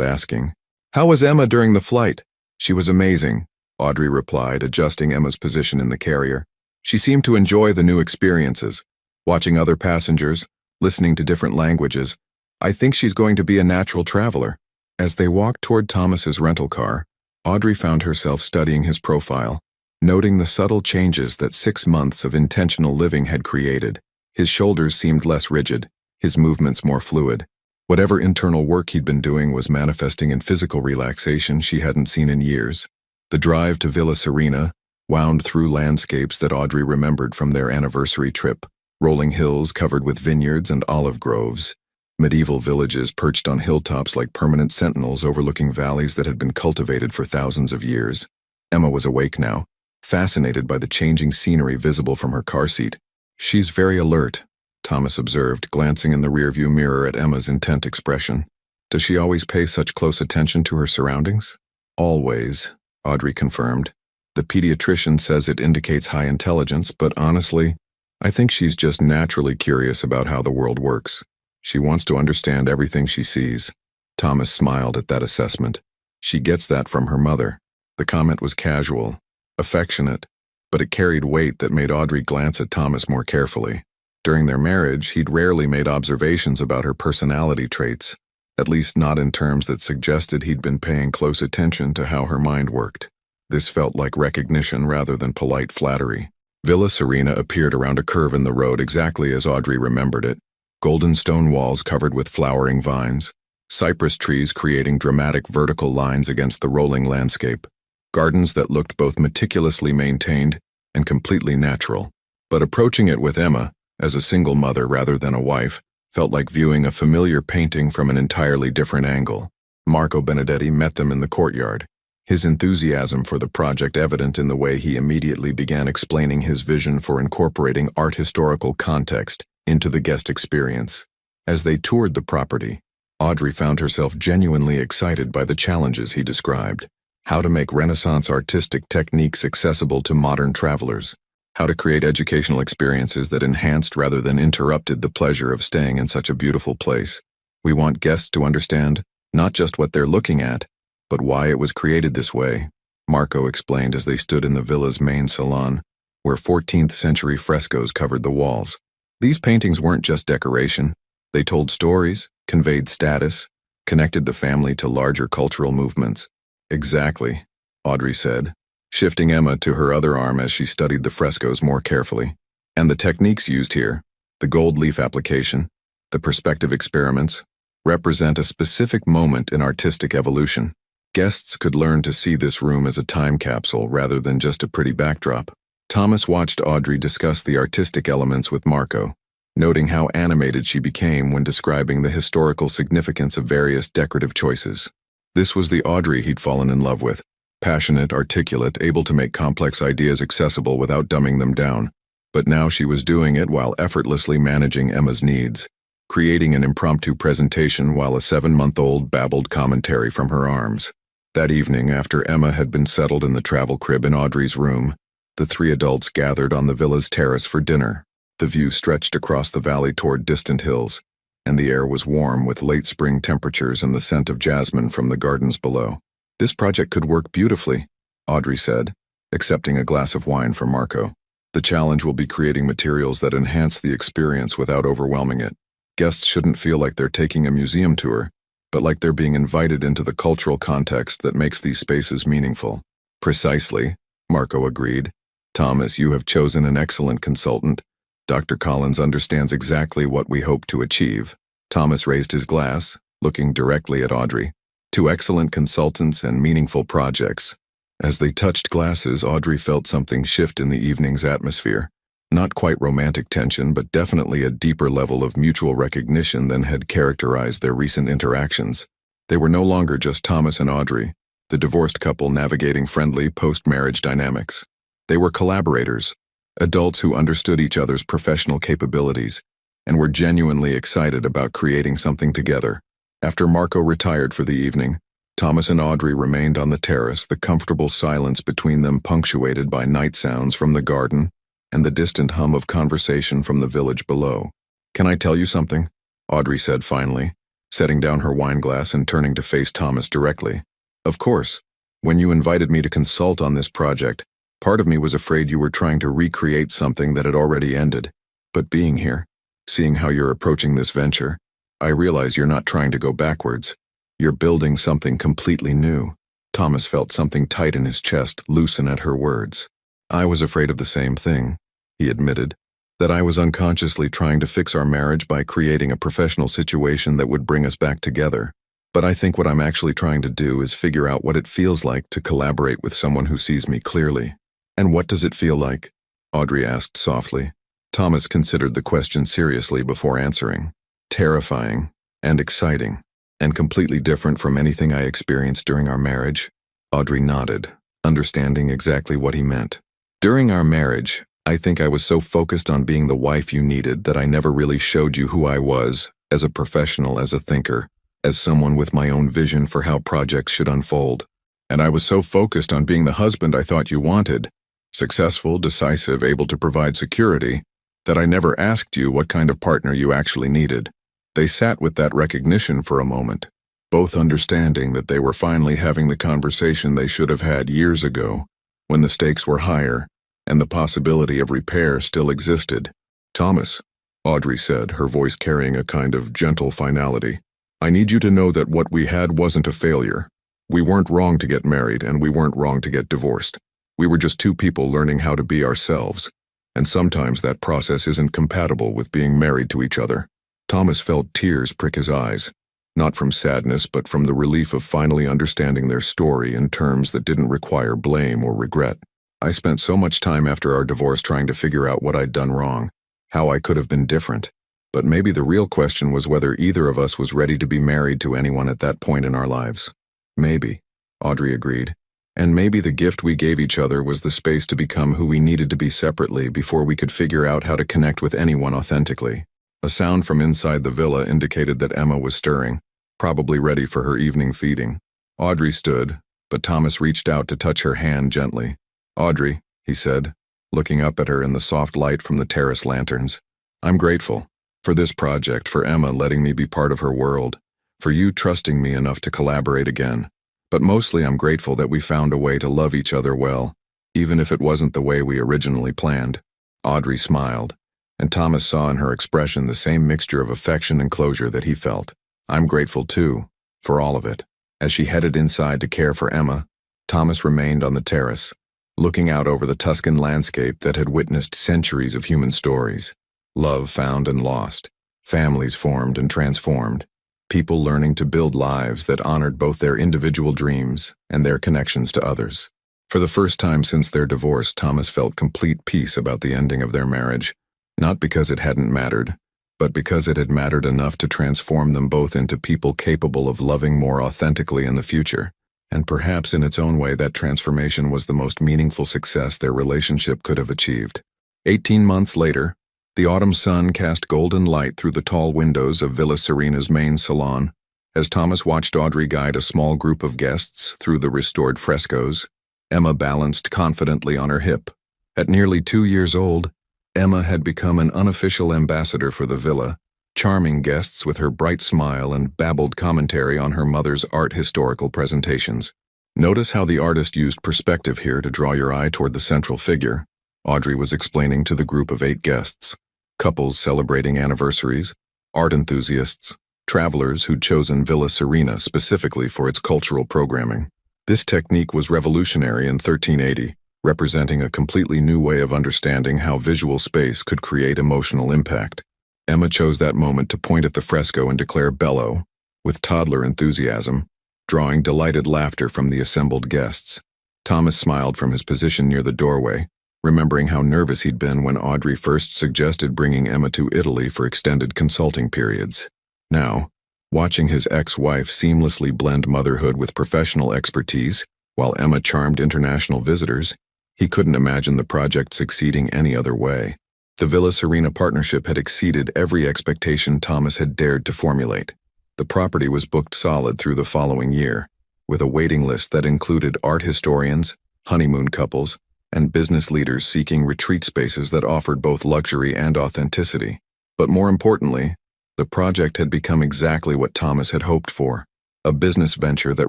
asking. "How was Emma during the flight?" "She was amazing," Audrey replied, adjusting Emma's position in the carrier. "She seemed to enjoy the new experiences, watching other passengers, listening to different languages. I think she's going to be a natural traveler." As they walked toward Thomas's rental car, Audrey found herself studying his profile, noting the subtle changes that 6 months of intentional living had created. His shoulders seemed less rigid, his movements more fluid. Whatever internal work he'd been doing was manifesting in physical relaxation she hadn't seen in years. The drive to Villa Serena wound through landscapes that Audrey remembered from their anniversary trip, rolling hills covered with vineyards and olive groves, medieval villages perched on hilltops like permanent sentinels overlooking valleys that had been cultivated for thousands of years. Emma was awake now, fascinated by the changing scenery visible from her car seat. "She's very alert," Thomas observed, glancing in the rearview mirror at Emma's intent expression. "Does she always pay such close attention to her surroundings?" "Always," Audrey confirmed. "The pediatrician says it indicates high intelligence, but honestly, I think she's just naturally curious about how the world works. She wants to understand everything she sees." Thomas smiled at that assessment. "She gets that from her mother." The comment was casual, affectionate, but it carried weight that made Audrey glance at Thomas more carefully. During their marriage, he'd rarely made observations about her personality traits, at least not in terms that suggested he'd been paying close attention to how her mind worked. This felt like recognition rather than polite flattery. Villa Serena appeared around a curve in the road exactly as Audrey remembered it. Golden stone walls covered with flowering vines, cypress trees creating dramatic vertical lines against the rolling landscape, gardens that looked both meticulously maintained and completely natural. But approaching it with Emma, as a single mother rather than a wife, felt like viewing a familiar painting from an entirely different angle. Marco Benedetti met them in the courtyard, his enthusiasm for the project evident in the way he immediately began explaining his vision for incorporating art historical context into the guest experience. As they toured the property, Audrey found herself genuinely excited by the challenges he described. How to make Renaissance artistic techniques accessible to modern travelers. How to create educational experiences that enhanced rather than interrupted the pleasure of staying in such a beautiful place. "We want guests to understand not just what they're looking at, but why it was created this way," Marco explained as they stood in the villa's main salon, where 14th century frescoes covered the walls. These paintings weren't just decoration. They told stories, conveyed status, connected the family to larger cultural movements. "Exactly," Audrey said, shifting Emma to her other arm as she studied the frescoes more carefully. "And the techniques used here, the gold leaf application, the perspective experiments, represent a specific moment in artistic evolution. Guests could learn to see this room as a time capsule rather than just a pretty backdrop." Thomas watched Audrey discuss the artistic elements with Marco, noting how animated she became when describing the historical significance of various decorative choices. This was the Audrey he'd fallen in love with, passionate, articulate, able to make complex ideas accessible without dumbing them down. But now she was doing it while effortlessly managing Emma's needs, creating an impromptu presentation while a 7-month-old babbled commentary from her arms. That evening, after Emma had been settled in the travel crib in Audrey's room, the 3 adults gathered on the villa's terrace for dinner. The view stretched across the valley toward distant hills, and the air was warm with late spring temperatures and the scent of jasmine from the gardens below. "This project could work beautifully," Audrey said, accepting a glass of wine from Marco. "The challenge will be creating materials that enhance the experience without overwhelming it. Guests shouldn't feel like they're taking a museum tour, but like they're being invited into the cultural context that makes these spaces meaningful." "Precisely," Marco agreed. "Thomas, you have chosen an excellent consultant. Dr. Collins understands exactly what we hope to achieve." Thomas raised his glass, looking directly at Audrey. "Two excellent consultants and meaningful projects." As they touched glasses, Audrey felt something shift in the evening's atmosphere. Not quite romantic tension, but definitely a deeper level of mutual recognition than had characterized their recent interactions. They were no longer just Thomas and Audrey, the divorced couple navigating friendly post-marriage dynamics. They were collaborators, adults who understood each other's professional capabilities and were genuinely excited about creating something together. After Marco retired for the evening, Thomas and Audrey remained on the terrace, the comfortable silence between them punctuated by night sounds from the garden and the distant hum of conversation from the village below. "Can I tell you something?" Audrey said finally, setting down her wineglass and turning to face Thomas directly. "Of course. When you invited me to consult on this project, part of me was afraid you were trying to recreate something that had already ended. But being here, seeing how you're approaching this venture, I realize you're not trying to go backwards. You're building something completely new." Thomas felt something tight in his chest loosen at her words. "I was afraid of the same thing," he admitted, "that I was unconsciously trying to fix our marriage by creating a professional situation that would bring us back together. But I think what I'm actually trying to do is figure out what it feels like to collaborate with someone who sees me clearly." "And what does it feel like?" Audrey asked softly. Thomas considered the question seriously before answering. "Terrifying and exciting, and completely different from anything I experienced during our marriage." Audrey nodded, understanding exactly what he meant. "During our marriage, I think I was so focused on being the wife you needed that I never really showed you who I was, as a professional, as a thinker, as someone with my own vision for how projects should unfold. And I was so focused on being the husband I thought you wanted, successful, decisive, able to provide security, that I never asked you what kind of partner you actually needed." They sat with that recognition for a moment, both understanding that they were finally having the conversation they should have had years ago, when the stakes were higher and the possibility of repair still existed. "Thomas," Audrey said, her voice carrying a kind of gentle finality, "I need you to know that what we had wasn't a failure. We weren't wrong to get married, and we weren't wrong to get divorced. We were just two people learning how to be ourselves, and sometimes that process isn't compatible with being married to each other." Thomas felt tears prick his eyes, not from sadness but from the relief of finally understanding their story in terms that didn't require blame or regret. "I spent so much time after our divorce trying to figure out what I'd done wrong, how I could have been different. But maybe the real question was whether either of us was ready to be married to anyone at that point in our lives." "Maybe," Audrey agreed. "And maybe the gift we gave each other was the space to become who we needed to be separately before we could figure out how to connect with anyone authentically." A sound from inside the villa indicated that Emma was stirring, probably ready for her evening feeding. Audrey stood, but Thomas reached out to touch her hand gently. "Audrey," he said, looking up at her in the soft light from the terrace lanterns, "I'm grateful for this project, for Emma letting me be part of her world, for you trusting me enough to collaborate again. But mostly I'm grateful that we found a way to love each other well, even if it wasn't the way we originally planned." Audrey smiled, and Thomas saw in her expression the same mixture of affection and closure that he felt. "I'm grateful too, for all of it." As she headed inside to care for Emma, Thomas remained on the terrace, looking out over the Tuscan landscape that had witnessed centuries of human stories. Love found and lost, families formed and transformed, people learning to build lives that honored both their individual dreams and their connections to others. For the first time since their divorce, Thomas felt complete peace about the ending of their marriage, not because it hadn't mattered, but because it had mattered enough to transform them both into people capable of loving more authentically in the future. And perhaps in its own way, that transformation was the most meaningful success their relationship could have achieved. 18 months later, the autumn sun cast golden light through the tall windows of Villa Serena's main salon. As Thomas watched Audrey guide a small group of guests through the restored frescoes, Emma balanced confidently on her hip. At nearly 2 years old, Emma had become an unofficial ambassador for the villa, charming guests with her bright smile and babbled commentary on her mother's art historical presentations. Notice how the artist used perspective here to draw your eye toward the central figure, Audrey was explaining to the group of 8 guests. Couples celebrating anniversaries, art enthusiasts, travelers who'd chosen Villa Serena specifically for its cultural programming. This technique was revolutionary in 1380, representing a completely new way of understanding how visual space could create emotional impact. Emma chose that moment to point at the fresco and declare "Bello," with toddler enthusiasm, drawing delighted laughter from the assembled guests. Thomas smiled from his position near the doorway, remembering how nervous he'd been when Audrey first suggested bringing Emma to Italy for extended consulting periods. Now, watching his ex-wife seamlessly blend motherhood with professional expertise, while Emma charmed international visitors, he couldn't imagine the project succeeding any other way. The Villa Serena partnership had exceeded every expectation Thomas had dared to formulate. The property was booked solid through the following year, with a waiting list that included art historians, honeymoon couples, and business leaders seeking retreat spaces that offered both luxury and authenticity. But more importantly, the project had become exactly what Thomas had hoped for, a business venture that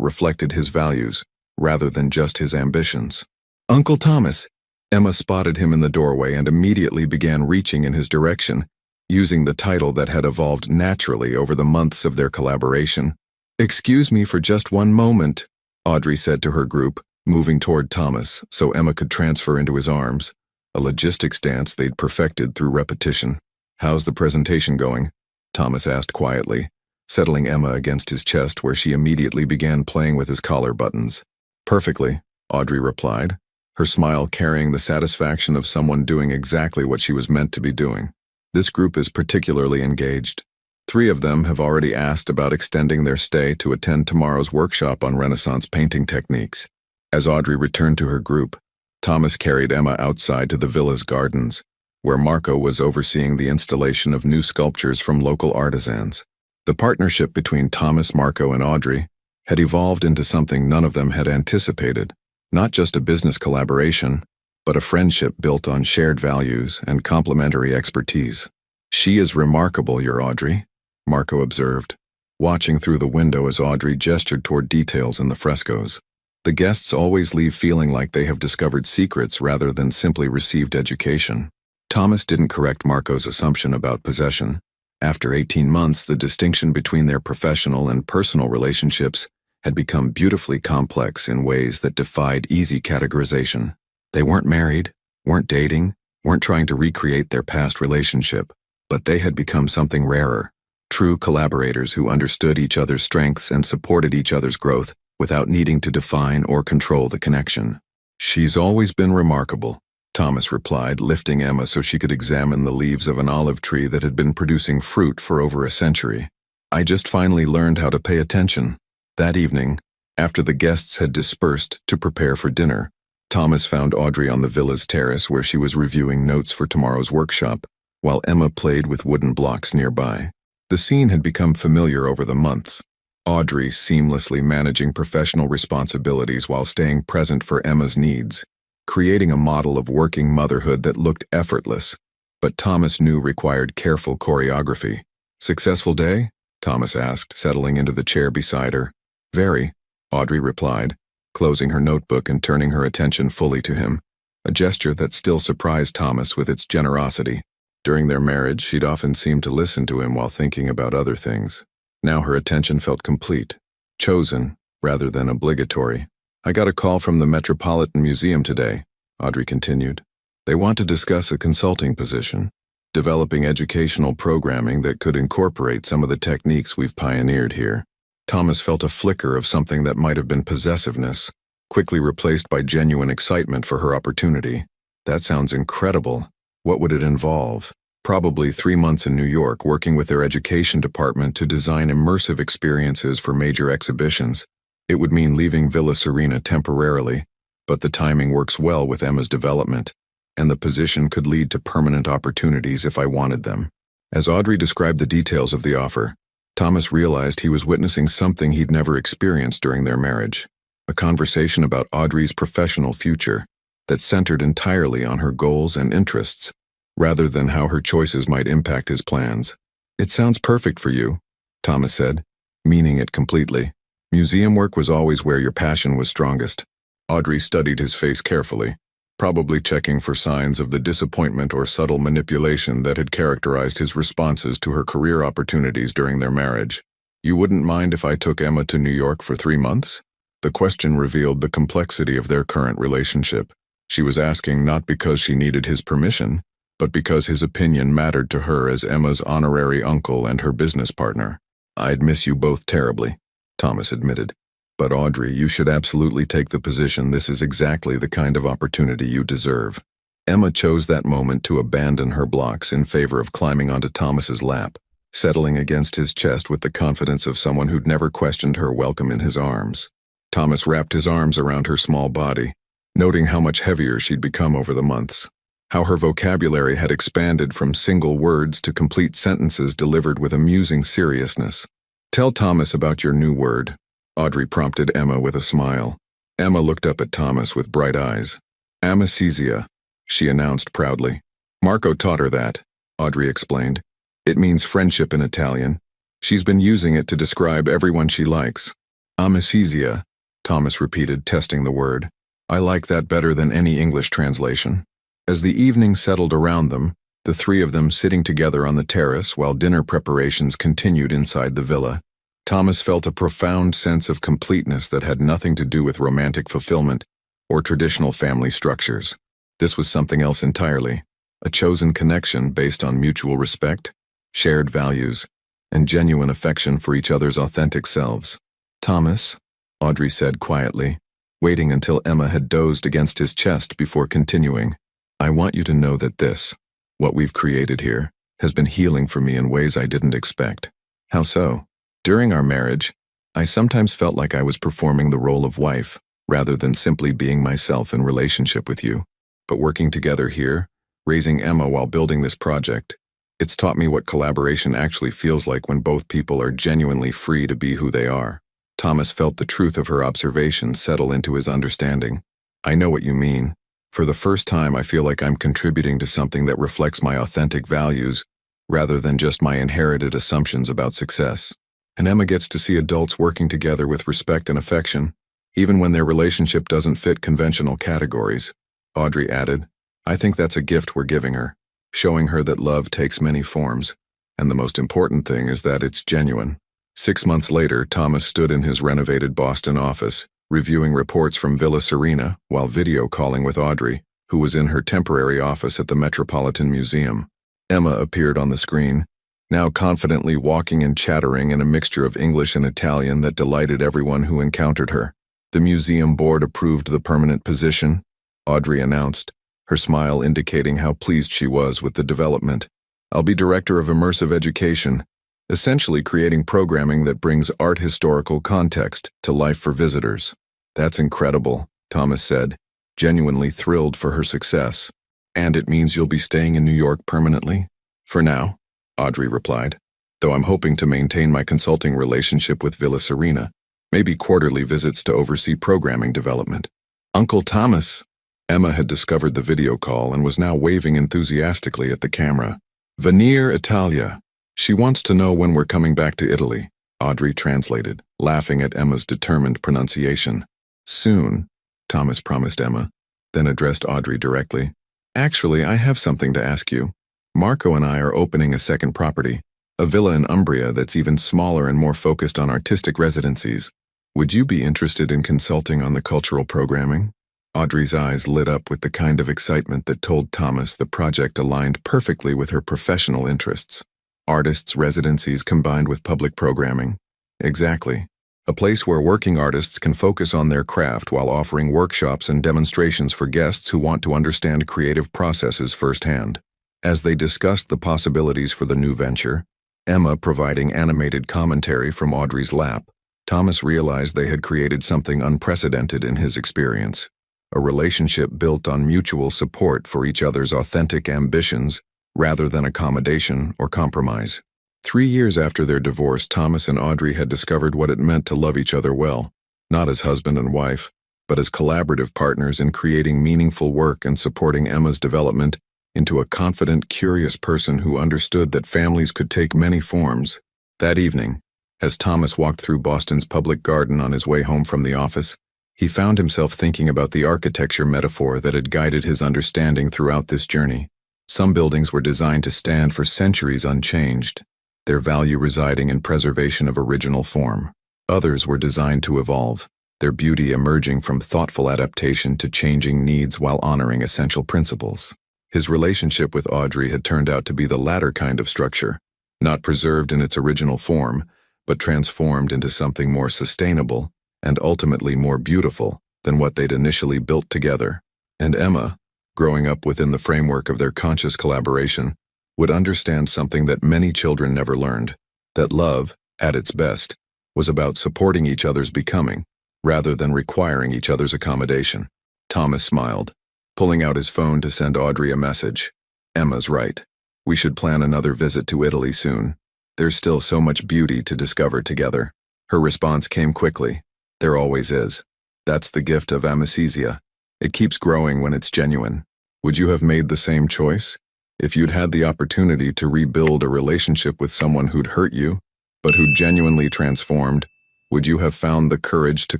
reflected his values, rather than just his ambitions. "Uncle Thomas!" Emma spotted him in the doorway and immediately began reaching in his direction, using the title that had evolved naturally over the months of their collaboration. "Excuse me for just one moment," Audrey said to her group, moving toward Thomas so Emma could transfer into his arms, a logistics dance they'd perfected through repetition. "How's the presentation going?" Thomas asked quietly, settling Emma against his chest where she immediately began playing with his collar buttons. "Perfectly," Audrey replied, her smile carrying the satisfaction of someone doing exactly what she was meant to be doing. "This group is particularly engaged. 3 of them have already asked about extending their stay to attend tomorrow's workshop on Renaissance painting techniques." As Audrey returned to her group, Thomas carried Emma outside to the villa's gardens, where Marco was overseeing the installation of new sculptures from local artisans. The partnership between Thomas, Marco, and Audrey had evolved into something none of them had anticipated, not just a business collaboration, but a friendship built on shared values and complementary expertise. "She is remarkable, your Audrey," Marco observed, watching through the window as Audrey gestured toward details in the frescoes. The guests always leave feeling like they have discovered secrets rather than simply received education. Thomas didn't correct Marco's assumption about possession. After 18 months, the distinction between their professional and personal relationships had become beautifully complex in ways that defied easy categorization. They weren't married, weren't dating, weren't trying to recreate their past relationship, but they had become something rarer, true collaborators who understood each other's strengths and supported each other's growth without needing to define or control the connection. "She's always been remarkable," Thomas replied, lifting Emma so she could examine the leaves of an olive tree that had been producing fruit for over a century. "I just finally learned how to pay attention." That evening, after the guests had dispersed to prepare for dinner, Thomas found Audrey on the villa's terrace where she was reviewing notes for tomorrow's workshop, while Emma played with wooden blocks nearby. The scene had become familiar over the months, Audrey seamlessly managing professional responsibilities while staying present for Emma's needs, creating a model of working motherhood that looked effortless, but Thomas knew required careful choreography. "Successful day?" Thomas asked, settling into the chair beside her. "Very," Audrey replied, closing her notebook and turning her attention fully to him, a gesture that still surprised Thomas with its generosity. During their marriage, she'd often seemed to listen to him while thinking about other things. Now her attention felt complete, chosen, rather than obligatory. "I got a call from the Metropolitan Museum today," Audrey continued. "They want to discuss a consulting position, developing educational programming that could incorporate some of the techniques we've pioneered here." Thomas felt a flicker of something that might have been possessiveness, quickly replaced by genuine excitement for her opportunity. That sounds incredible. What would it involve? Probably 3 months in New York working with their education department to design immersive experiences for major exhibitions. It would mean leaving Villa Serena temporarily, but the timing works well with Emma's development, and the position could lead to permanent opportunities if I wanted them. As Audrey described the details of the offer, Thomas realized he was witnessing something he'd never experienced during their marriage, a conversation about Audrey's professional future that centered entirely on her goals and interests, rather than how her choices might impact his plans. "It sounds perfect for you," Thomas said, meaning it completely. Museum work was always where your passion was strongest. Audrey studied his face carefully, probably checking for signs of the disappointment or subtle manipulation that had characterized his responses to her career opportunities during their marriage. "You wouldn't mind if I took Emma to New York for 3 months?" The question revealed the complexity of their current relationship. She was asking not because she needed his permission, but because his opinion mattered to her as Emma's honorary uncle and her business partner. "I'd miss you both terribly," Thomas admitted. "But Audrey, you should absolutely take the position. This is exactly the kind of opportunity you deserve." Emma chose that moment to abandon her blocks in favor of climbing onto Thomas's lap, settling against his chest with the confidence of someone who'd never questioned her welcome in his arms. Thomas wrapped his arms around her small body, noting how much heavier she'd become over the months, how her vocabulary had expanded from single words to complete sentences delivered with amusing seriousness. "Tell Thomas about your new word," Audrey prompted Emma with a smile. Emma looked up at Thomas with bright eyes. "Amicizia," she announced proudly. "Marco taught her that," Audrey explained. "It means friendship in Italian. She's been using it to describe everyone she likes." "Amicizia," Thomas repeated, testing the word. "I like that better than any English translation." As the evening settled around them, the three of them sitting together on the terrace while dinner preparations continued inside the villa, Thomas felt a profound sense of completeness that had nothing to do with romantic fulfillment or traditional family structures. This was something else entirely, a chosen connection based on mutual respect, shared values, and genuine affection for each other's authentic selves. "Thomas," Audrey said quietly, waiting until Emma had dozed against his chest before continuing, "I want you to know that what we've created here, has been healing for me in ways I didn't expect." "How so?" "During our marriage, I sometimes felt like I was performing the role of wife, rather than simply being myself in relationship with you. But working together here, raising Emma while building this project, it's taught me what collaboration actually feels like when both people are genuinely free to be who they are." Thomas felt the truth of her observation settle into his understanding. "I know what you mean. For the first time, I feel like I'm contributing to something that reflects my authentic values, rather than just my inherited assumptions about success. And Emma gets to see adults working together with respect and affection, even when their relationship doesn't fit conventional categories," Audrey added. "I think that's a gift we're giving her, showing her that love takes many forms, and the most important thing is that it's genuine." 6 months later, Thomas stood in his renovated Boston office, reviewing reports from Villa Serena while video calling with Audrey, who was in her temporary office at the Metropolitan Museum. Emma appeared on the screen, now confidently walking and chattering in a mixture of English and Italian that delighted everyone who encountered her. "The museum board approved the permanent position," Audrey announced, her smile indicating how pleased she was with the development. "I'll be director of immersive education, essentially creating programming that brings art historical context to life for visitors." "That's incredible," Thomas said, genuinely thrilled for her success. "And it means you'll be staying in New York permanently?" "For now," Audrey replied, "though I'm hoping to maintain my consulting relationship with Villa Serena, maybe quarterly visits to oversee programming development." "Uncle Thomas!" Emma had discovered the video call and was now waving enthusiastically at the camera. "Venire Italia. She wants to know when we're coming back to Italy," Audrey translated, laughing at Emma's determined pronunciation. "Soon," Thomas promised Emma, then addressed Audrey directly. "Actually, I have something to ask you. Marco and I are opening a second property, a villa in Umbria that's even smaller and more focused on artistic residencies. Would you be interested in consulting on the cultural programming?" Audrey's eyes lit up with the kind of excitement that told Thomas the project aligned perfectly with her professional interests. Artists' residencies combined with public programming. Exactly. a place where working artists can focus on their craft while offering workshops and demonstrations for guests who want to understand creative processes firsthand. As they discussed the possibilities for the new venture, Emma providing animated commentary from Audrey's lap, Thomas realized they had created something unprecedented in his experience, a relationship built on mutual support for each other's authentic ambitions rather than accommodation or compromise. 3 years after their divorce, Thomas and Audrey had discovered what it meant to love each other well, not as husband and wife, but as collaborative partners in creating meaningful work and supporting Emma's development into a confident, curious person who understood that families could take many forms. That evening, as Thomas walked through Boston's public garden on his way home from the office, he found himself thinking about the architecture metaphor that had guided his understanding throughout this journey. Some buildings were designed to stand for centuries unchanged, their value residing in preservation of original form. Others were designed to evolve, their beauty emerging from thoughtful adaptation to changing needs while honoring essential principles. His relationship with Audrey had turned out to be the latter kind of structure, not preserved in its original form, but transformed into something more sustainable and ultimately more beautiful than what they'd initially built together. And Emma, growing up within the framework of their conscious collaboration, would understand something that many children never learned, that love, at its best, was about supporting each other's becoming, rather than requiring each other's accommodation. Thomas smiled, pulling out his phone to send Audrey a message. Emma's right. We should plan another visit to Italy soon. There's still so much beauty to discover together. Her response came quickly. There always is. That's the gift of amicizia. It keeps growing when it's genuine. Would you have made the same choice? If you'd had the opportunity to rebuild a relationship with someone who'd hurt you, but who genuinely transformed, would you have found the courage to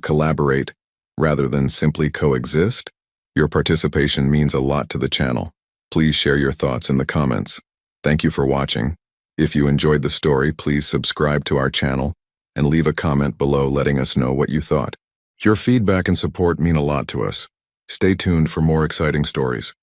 collaborate rather than simply coexist? Your participation means a lot to the channel. Please share your thoughts in the comments. Thank you for watching. If you enjoyed the story, please subscribe to our channel and leave a comment below letting us know what you thought. Your feedback and support mean a lot to us. Stay tuned for more exciting stories.